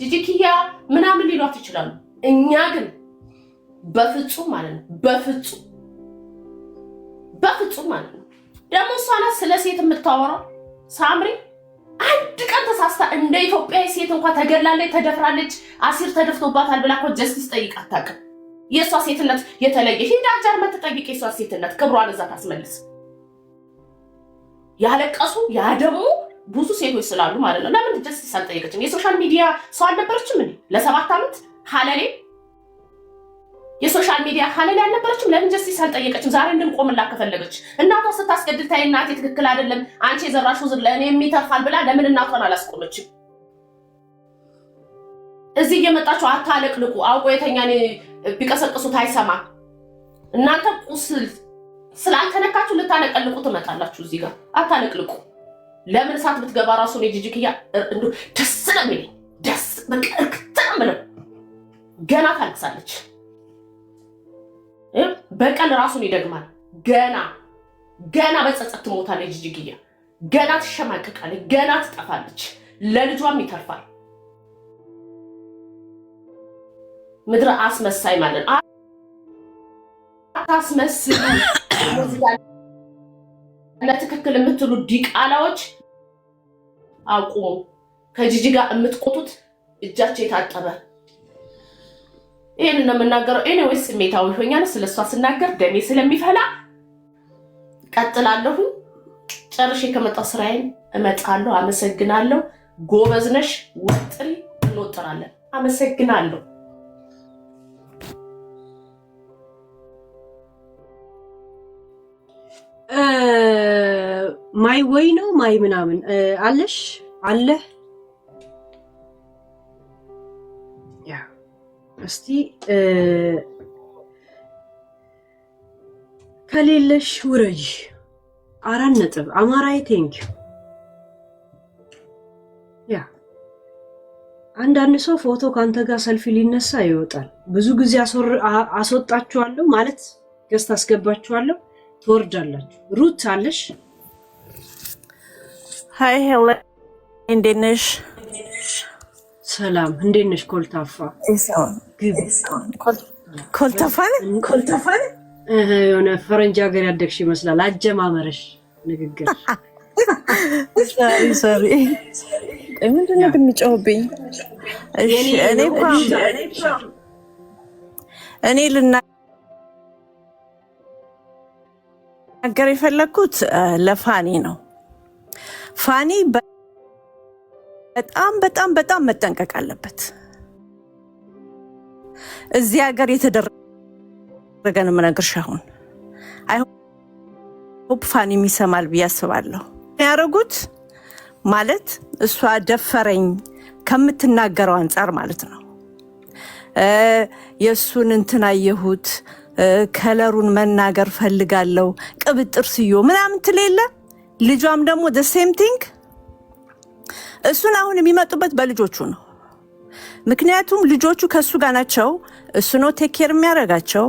Speaker 9: ጂጂኪያ ምናምን ሊሏት ይችላሉ። እኛ ግን በፍጹም ማለት ነው በፍጹም ማለት ነው። ደግሞ እሷ ናት ስለ ሴት የምታወራው። ሳምሪ አንድ ቀን ተሳስታ እንደ ኢትዮጵያ ሴት እንኳን ተገላለች፣ ተደፍራለች፣ አሲር ተደፍቶባታል ብላ እኮ ጀስቲስ ጠይቃ አታውቅም። የእሷ ሴትነት የተለየ ሂዳ ጀርመን ትጠይቅ። የእሷ ሴትነት ክብሯን እዛ ታስመልስ። ያለቀሱ ያደሙ ብዙ ሴቶች ስላሉ ማለት ነው። ለምን ጀስቲስ አልጠየቀችም? የሶሻል ሚዲያ ሰው አልነበረችም እንዴ? ለ7 ዓመት ሀለሌ የሶሻል ሚዲያ ሀለሌ አልነበረችም? ለምን ጀስቲስ አልጠየቀችም? ዛሬ እንድንቆምላት ከፈለገች እናቷ ስታስገድል ታይ እናቴ ትክክል አይደለም አንቺ የዘራሽው ዝር ለእኔ የሚተርፋል ብላ ለምን እናቷን አላስቆመችም? እዚህ እየመጣችሁ አታለቅልቁ። አውቆ የተኛን ቢቀሰቅሱት አይሰማ። እናንተ ስላልተነካችሁ ልታነቀልቁ ትመጣላችሁ። እዚህ ጋር አታነቅልቁ። ለምን እሳት ብትገባ ራሱ ነው ጂጂክያ እንዶ ደስ ነው የሚለኝ። ደስ በቃ እርክተም ብለው ገና ታልቅሳለች። በቀል ራሱን ይደግማል። ገና በጸጸት ትሞታለች ጂጂክያ። ገና ትሸማቀቃለች። ገና ትጠፋለች። ለልጇም ይተርፋል። ምድረ አስመሳይ ማለት አታስመስሉ። ለትክክል የምትሉ ዲቃላዎች አቁሙ። ከጂጂ ጋር የምትቆጡት እጃቸው የታጠበ ይሄን ነው የምናገረው። ኤኒዌይስ ስሜታዊ ሆኛለሁ። ስለሷ ስናገር ደሜ ስለሚፈላ ቀጥላለሁ። ጨርሼ ከመጣሁ ስራዬን እመጣለሁ። አመሰግናለሁ። ጎበዝ ነሽ። ወጥሪ እንወጥራለን። አመሰግናለሁ።
Speaker 3: ማይ ወይ ነው ማይ ምናምን አለሽ አለ ያ እስቲ ከሌለሽ ውረጅ 4 ነጥብ አማራይ ቴንክ ያ አንዳንድ ሰው ፎቶ ካንተ ጋር ሰልፊ ሊነሳ ይወጣል። ብዙ ጊዜ አስወጣችኋለሁ ማለት ገስት አስገባችኋለሁ ትወርዳላችሁ። ሩት አለሽ
Speaker 10: ሃይ ሄሎ እንዴት ነሽ?
Speaker 3: ሰላም እንዴት ነሽ? ኮልታፋ
Speaker 10: ኮልታፋ
Speaker 3: የሆነ ፈረንጅ ሀገር ያደግሽ ይመስላል አጀማመረሽ ንግግር።
Speaker 10: ሶሪ ምንድን ነው የሚጮህብኝ? እኔ ልናገር የፈለግኩት ለፋኒ ነው። ፋኒ በጣም መጠንቀቅ አለበት። እዚህ ሀገር የተደረገ ነው የምነግርሽ። አሁን አይሆፕ ፋኒ የሚሰማል ብዬ አስባለሁ። ያደረጉት ማለት እሷ ደፈረኝ ከምትናገረው አንጻር ማለት ነው። የእሱን እንትን አየሁት፣ ከለሩን መናገር ፈልጋለሁ፣ ቅብጥር ስዮ ምናምን ትሌለ። ልጇም ደግሞ the same thing። እሱን አሁን የሚመጡበት በልጆቹ ነው። ምክንያቱም ልጆቹ ከእሱ ጋር ናቸው። እሱ ነው ቴክ ኬር የሚያደርጋቸው፣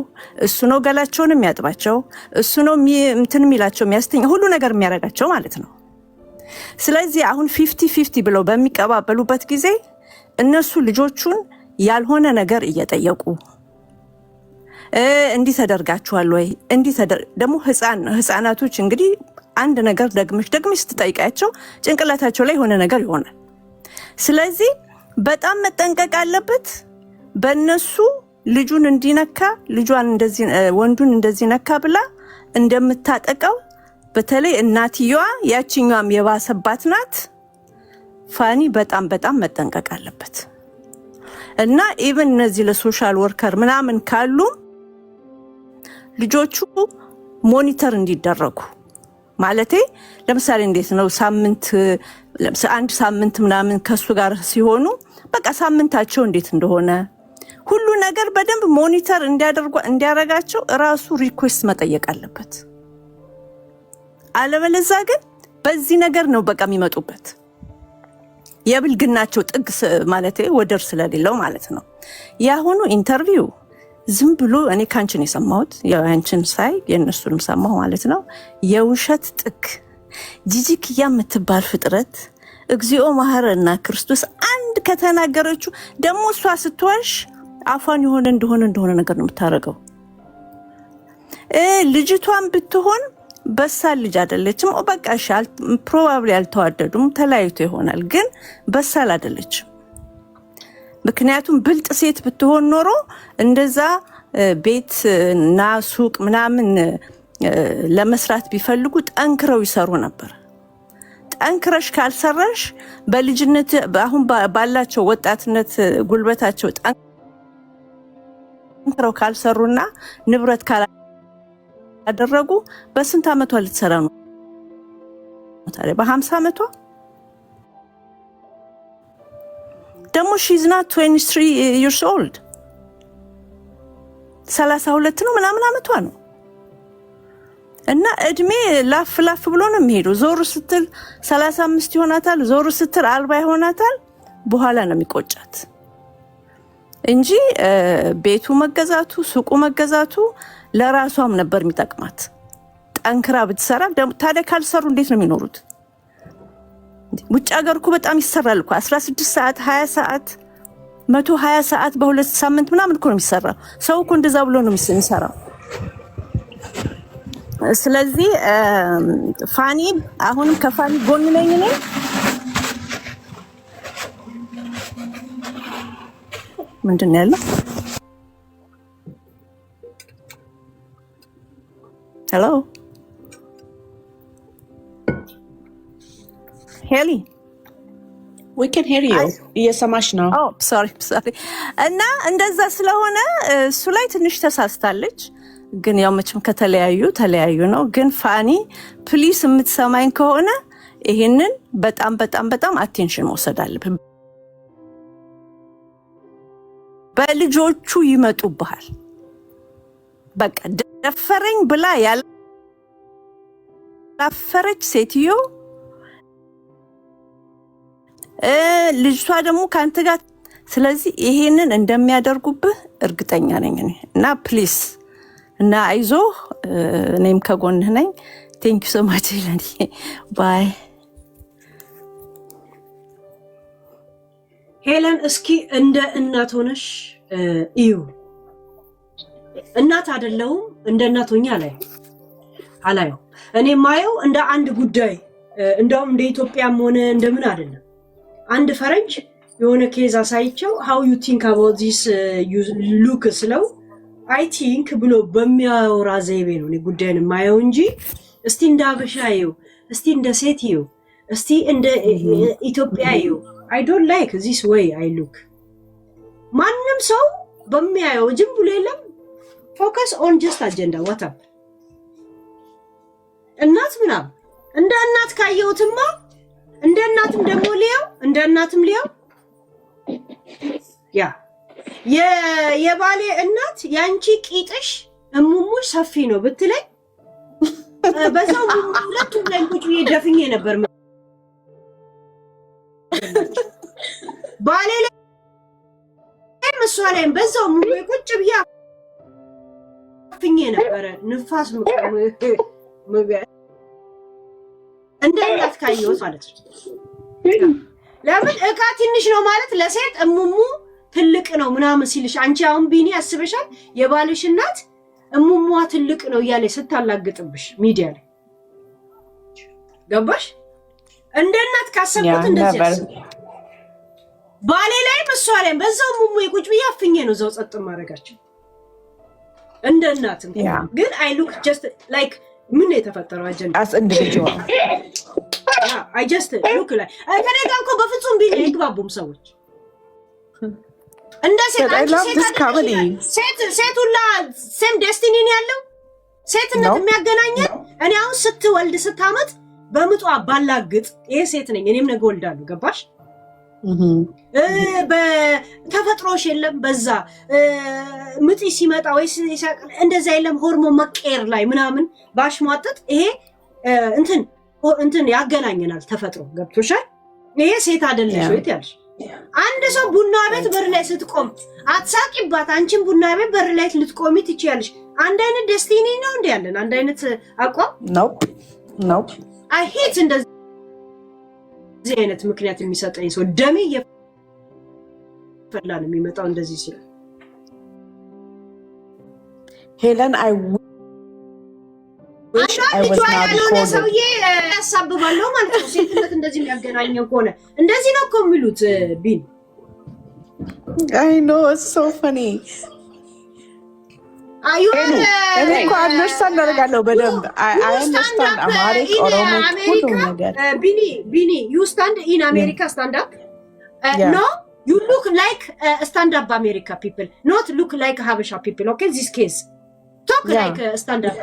Speaker 10: እሱ ነው ገላቸውን የሚያጥባቸው፣ እሱ ነው እንትን የሚላቸው የሚያስተኛ ሁሉ ነገር የሚያደርጋቸው ማለት ነው። ስለዚህ አሁን 50-50 ብለው በሚቀባበሉበት ጊዜ እነሱ ልጆቹን ያልሆነ ነገር እየጠየቁ እንዲህ ተደርጋችኋል ወይ እንዲህ ደግሞ ህፃናቶች እንግዲህ አንድ ነገር ደግመሽ ስትጠይቃቸው ጭንቅላታቸው ላይ የሆነ ነገር ይሆናል። ስለዚህ በጣም መጠንቀቅ አለበት። በእነሱ ልጁን እንዲነካ ልጇን እንደዚህ ወንዱን እንደዚህ ነካ ብላ እንደምታጠቀው በተለይ እናትየዋ ያቺኛዋም የባሰባት ናት። ፋኒ በጣም መጠንቀቅ አለበት እና ኢቭን እነዚህ ለሶሻል ወርከር ምናምን ካሉ ልጆቹ ሞኒተር እንዲደረጉ ማለቴ ለምሳሌ እንዴት ነው አንድ ሳምንት ምናምን ከሱ ጋር ሲሆኑ በቃ ሳምንታቸው እንዴት እንደሆነ ሁሉ ነገር በደንብ ሞኒተር እንዲያደርጋቸው ራሱ ሪኩዌስት መጠየቅ አለበት። አለበለዚያ ግን በዚህ ነገር ነው በቃ የሚመጡበት የብልግናቸው ጥግ ማለቴ ወደር ስለሌለው ማለት ነው። ያሁኑ ኢንተርቪው ዝም ብሎ እኔ ካንቺን የሰማሁት ያንቺን ሳይ የነሱንም ሰማሁ ማለት ነው። የውሸት ጥግ ጂጂክያ የምትባል ፍጥረት እግዚኦ መሐረና ክርስቶስ አንድ ከተናገረችው ደግሞ እሷ ስትዋሽ አፏን የሆነ እንደሆነ ነገር ነው የምታረገው። ልጅቷን ብትሆን በሳል ልጅ አይደለችም። በቃ ሻል ፕሮባብሊ አልተዋደዱም፣ ተለያይቶ ይሆናል፣ ግን በሳል አይደለችም። ምክንያቱም ብልጥ ሴት ብትሆን ኖሮ እንደዛ ቤት እና ሱቅ ምናምን ለመስራት ቢፈልጉ ጠንክረው ይሰሩ ነበር። ጠንክረሽ ካልሰራሽ በልጅነት አሁን ባላቸው ወጣትነት ጉልበታቸው ጠንክረው ካልሰሩና ንብረት ካላደረጉ በስንት ዓመቷ ልትሰራ ነው ታዲያ? በ50 ዓመቷ ደግሞ she's not 23 years old 32 ነው ምናምን ዓመቷ ነው። እና እድሜ ላፍ ላፍ ብሎ ነው የሚሄደው። ዞር ስትል 35 ይሆናታል፣ ዞር ስትል 40 ይሆናታል። በኋላ ነው የሚቆጫት እንጂ ቤቱ መገዛቱ ሱቁ መገዛቱ ለራሷም ነበር የሚጠቅማት። ጠንክራ ብትሰራ ታዲያ ካልሰሩ እንዴት ነው የሚኖሩት? ውጭ ሀገር እኮ በጣም ይሰራል እኮ 16 ሰዓት 20 ሰዓት 120 ሰዓት በሁለት ሳምንት ምናምን እኮ ነው የሚሰራው። ሰው እኮ እንደዛ ብሎ ነው የሚሰራው። ስለዚህ ፋኒ አሁንም ከፋኒ ጎን ነኝ እኔ። ምንድን ነው ያለው? ሄሎ ሄሊ
Speaker 11: we can hear you እየሰማሽ ነው?
Speaker 10: ሶሪ እና እንደዛ ስለሆነ እሱ ላይ ትንሽ ተሳስታለች። ግን ያው መቼም ተለያዩ ነው። ግን ፋኒ ፕሊስ የምትሰማኝ ከሆነ ይሄንን በጣም በጣም በጣም አቴንሽን መውሰድ አለብን። በልጆቹ ይመጡብሃል። በቃ ደፈረኝ ብላ ያላፈረች ሴትዮ ልጅቷ ደግሞ ካንተ ጋር ስለዚህ ይሄንን እንደሚያደርጉብህ እርግጠኛ ነኝ እኔ እና ፕሊስ እና አይዞ እኔም ከጎንህ ነኝ። ቴንክ ዩ ሶ ማች ለኒ ባይ።
Speaker 3: ሄለን እስኪ እንደ እናት ሆነሽ እዩ። እናት አይደለሁም እንደ እናት ሆኜ አላየው። እኔ ማየው እንደ አንድ ጉዳይ እንደውም እንደ ኢትዮጵያም ሆነ እንደምን አይደለም። አንድ ፈረንጅ የሆነ ኬዝ አሳይቸው how you think about this you look ስለው I think ብሎ በሚያወራ ዘይቤ ነው እኔ ጉዳይን ማየው እንጂ እስቲ እንደ አበሻዩ እስቲ እንደ ሴትዩ እስቲ እንደ ኢትዮጵያዩ I don't like this way I look። ማንንም ሰው በሚያየው ዝም ብሎ የለም focus on just agenda what up እናት ምናምን እንደ እናት ካየውትማ እንደ እናትም ደግሞ ሊያው እንደ እናትም ሊያው ያ የባሌ እናት ያንቺ ቂጥሽ እሙሙሽ ሰፊ ነው ብትለኝ በዛው ሁለቱም ላይ ቁጭ ደፍኜ ነበር። ባሌ ላይ እሷ ላይ በዛው ሙሉ ቁጭ ብያ ደፍኜ ነበር። ንፋስ እንደ እናት ካየሁት ማለት ነው። ለምን እቃ ትንሽ ነው ማለት ለሴት እሙሙ ትልቅ ነው ምናምን ሲልሽ አንቺ አሁን ቢኒ አስበሻል? የባልሽ እናት እሙሙዋ ትልቅ ነው እያለ ስታላግጥብሽ ሚዲያ ላይ ገባሽ? እንደ እናት ካሰብኩት እንደዚህ ባሌ ላይ እሷ ላይ በዛው እሙሙ ቁጭ ብዬ አፍኜ ነው ዘው ጸጥ ማረጋቸው እንደ እናት ግን I look just like ምን የተፈጠረው አጀንዳ
Speaker 11: as individual
Speaker 3: I just look like ከነጋ እኮ በፍጹም ቢል አይግባቡም ሰዎች እንደ ሴት ሁላ ሴም ዴስቲኒ ያለው ሴትነት የሚያገናኘን እኔ አሁን ስትወልድ ስታመጥ በምጧ ባላግጥ ይሄ ሴት ነኝ እኔም ነገ ወልዳለሁ ገባሽ? በተፈጥሮሽ የለም በዛ ምጥ ሲመጣ ወይስ እንደዛ የለም ሆርሞን መቀየር ላይ ምናምን ባሽሟጠጥ ይሄ እንትን ያገናኘናል ተፈጥሮ ገብቶሻል? ይሄ ሴት አይደለሽ ወይ ትያለሽ? አንድ ሰው ቡና ቤት በር ላይ ስትቆም አትሳቂባት። አንቺም ቡና ቤት በር ላይ ልትቆሚ ትችያለሽ። አንድ አይነት ዴስቲኒ ነው እንዴ ያለን? አንድ አይነት አቋም
Speaker 11: ነው
Speaker 3: አይ ሄት እንደዚህ አይነት ምክንያት የሚሰጠኝ ሰው ደሜ የፈላ ነው የሚመጣው እንደዚህ ሲል
Speaker 11: ሄለን I wish I was not recorded
Speaker 3: ሰውዬ ያሳብባለሁ ማለት ነው። ሴትነት እንደዚህ የሚያገናኘው ከሆነ እንደዚህ ነው እኮ የሚሉት ቢን
Speaker 11: I know it's so funny
Speaker 3: አዩ
Speaker 11: እኮ አንደርስታንድ አደርጋለሁ በደንብ I understand Amharic Oromic ሁሉም ነገር
Speaker 3: ቢኒ you stand in America stand up no you look like stand up America people not look like Habesha people okay this case talk like stand up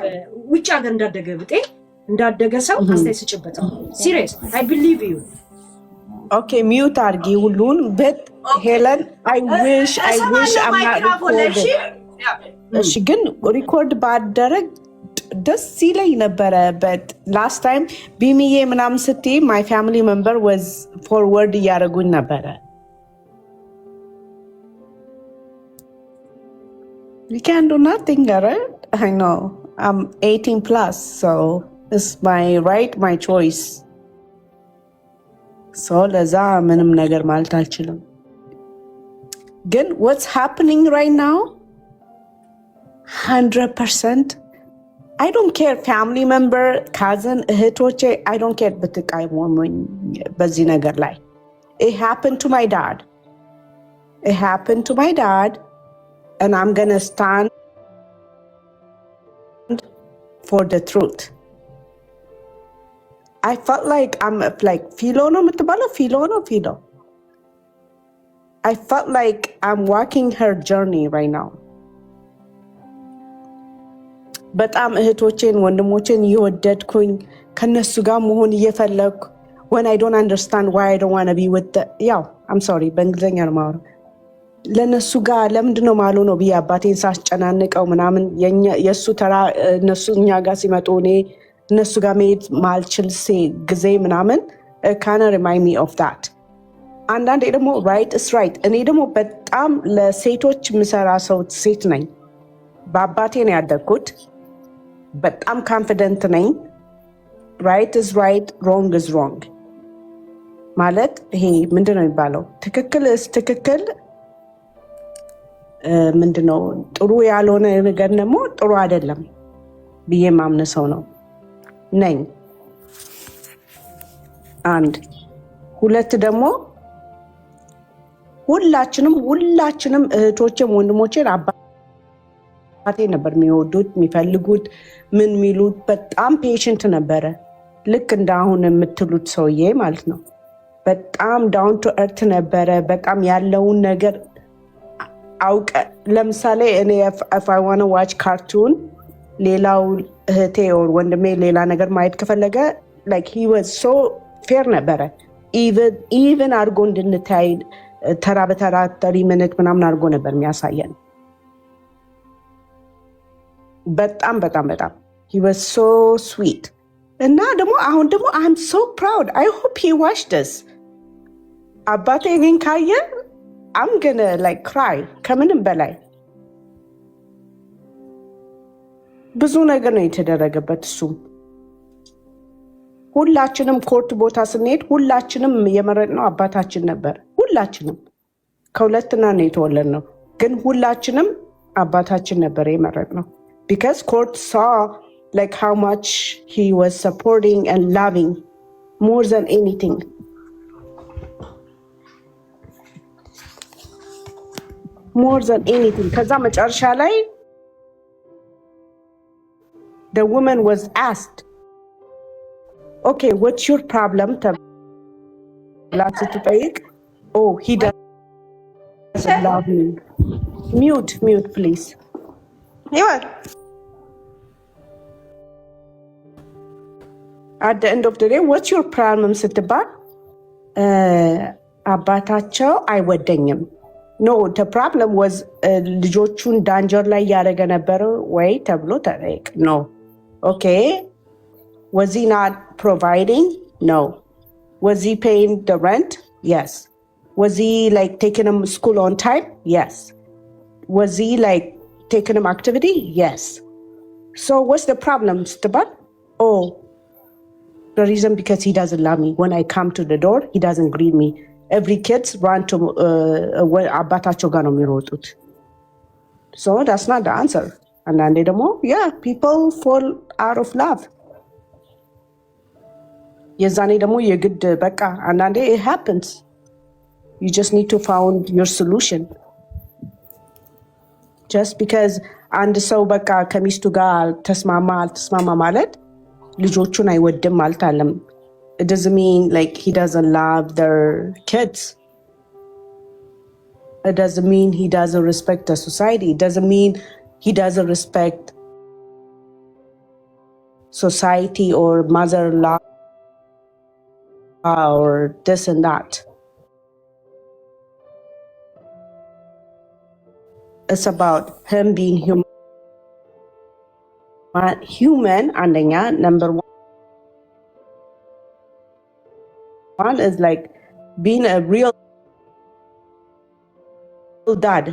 Speaker 3: which ሀገር እንዳደገ ሰው አስተያየት ስጭበት serious I believe you
Speaker 11: okay mute አድርጊ ሁሉን but Helen I wish I'm not recorded እሺ ግን ሪኮርድ ባደረግ ደስ ይለኝ ነበረ። በት ላስት ታይም ቢሚዬ ምናምን ስትይ ማይ ፋሚሊ ሜምበር ወዝ ፎርወርድ እያደረጉኝ ነበረ። You can do nothing, right? I know. I'm 18 plus, so it's my right, my choice. So ለዛ ምንም ነገር ማለት አልችልም። ግን what's happening right now? 100%. I don't care family member, cousin, እህቶቼ I don't care ብትቃወሙኝ በዚህ ነገር ላይ. It happened to my dad. It happened to my dad. And I'm gonna stand for the truth. I felt like I'm like Philo. I felt like I'm walking her journey right now. በጣም እህቶቼን ወንድሞቼን እየወደድኩኝ ከነሱ ጋር መሆን እየፈለግኩ when I don't understand why I don't want to be with the I'm sorry በእንግሊዝኛ ነው የማወራው ለነሱ ጋር ለምንድነው ማሉ ነው ብዬ አባቴን ሳስጨናንቀው ምናምን የሱ ተራ እነሱ እኛ ጋር ሲመጡ እኔ እነሱ ጋር መሄድ ማልችል ጊዜ ምናምን kind of remind me of that. አንዳንዴ ደግሞ right is right. እኔ ደግሞ በጣም ለሴቶች ምሰራ ሰው ሴት ነኝ። በአባቴ ነው ያደግኩት። በጣም confident ነኝ። right is right, wrong is wrong ማለት ይሄ ምንድነው የሚባለው? ትክክል ትክክል ምንድነው ጥሩ ያልሆነ ነገር ደግሞ ጥሩ አይደለም ብዬ ማምነ ሰው ነው ነኝ። አንድ ሁለት ደግሞ ሁላችንም እህቶቼም ወንድሞቼን አባቴ ነበር የሚወዱት የሚፈልጉት ምን ሚሉት በጣም ፔሽንት ነበረ። ልክ እንዳሁን የምትሉት ሰውዬ ማለት ነው። በጣም ዳውን ቱ እርት ነበረ። በጣም ያለውን ነገር አውቀ ለምሳሌ እኔ if I want to watch cartoon ሌላው እህቴ or ወንድሜ ሌላ ነገር ማየት ከፈለገ like he was so fair ነበረ። even አድርጎ እንድንታይ ተራ በተራ 30 minutes ምናምን አድርጎ ነበር የሚያሳየን። በጣም he was so sweet እና ደግሞ አሁን ደግሞ I'm so proud. I hope he watched this. አባቴ ግን ካየ I'm gonna like cry. ከምንም በላይ ብዙ ነገር ነው የተደረገበት። እሱም ሁላችንም ኮርት ቦታ ስንሄድ ሁላችንም የመረጥነው አባታችን ነበር። ሁላችንም ከሁለትና ነው የተወለድነው፣ ግን ሁላችንም አባታችን ነበር የመረጥነው because court saw like how much he was supporting and loving more than anything. ከዛ መጨረሻ ላይ the woman was asked, okay, what's your problem? ተብላ ስትጠይቅ oh he doesn't love me. mute please. at the end of the day what's your problem ስትባል አባታቸው አይወደኝም. No, the problem was ልጆቹን ዳንጀር ላይ ያደረገ ነበር ወይ ተብሎ ተጠይቅ። No. Okay. Was he not providing? No. Was he paying the rent? Yes. Was he like taking him to school on time? Yes. Was he like taking him activity? Yes. So what's the problem, Stabat? Oh, the reason because he doesn't love me. When I come to the door, he doesn't greet me. Every kids run to አባታቸው ጋር ነው የሚሮጡት። So that's not the answer. አንዳንዴ ደግሞ people fall out of love. የዛኔ ደግሞ የግድ በቃ አንዳንዴ it happens. You just need to find your solution. Just because አንድ ሰው በቃ ከሚስቱ ጋር አልተስማማ ማለት ልጆቹን አይወድም ማለት አለም። It doesn't mean like he doesn't love their kids. It doesn't mean he doesn't respect the society. It doesn't mean he doesn't respect society or mother-in-law or this and that. It's about him being human human አንደኛ number one is like being a real dad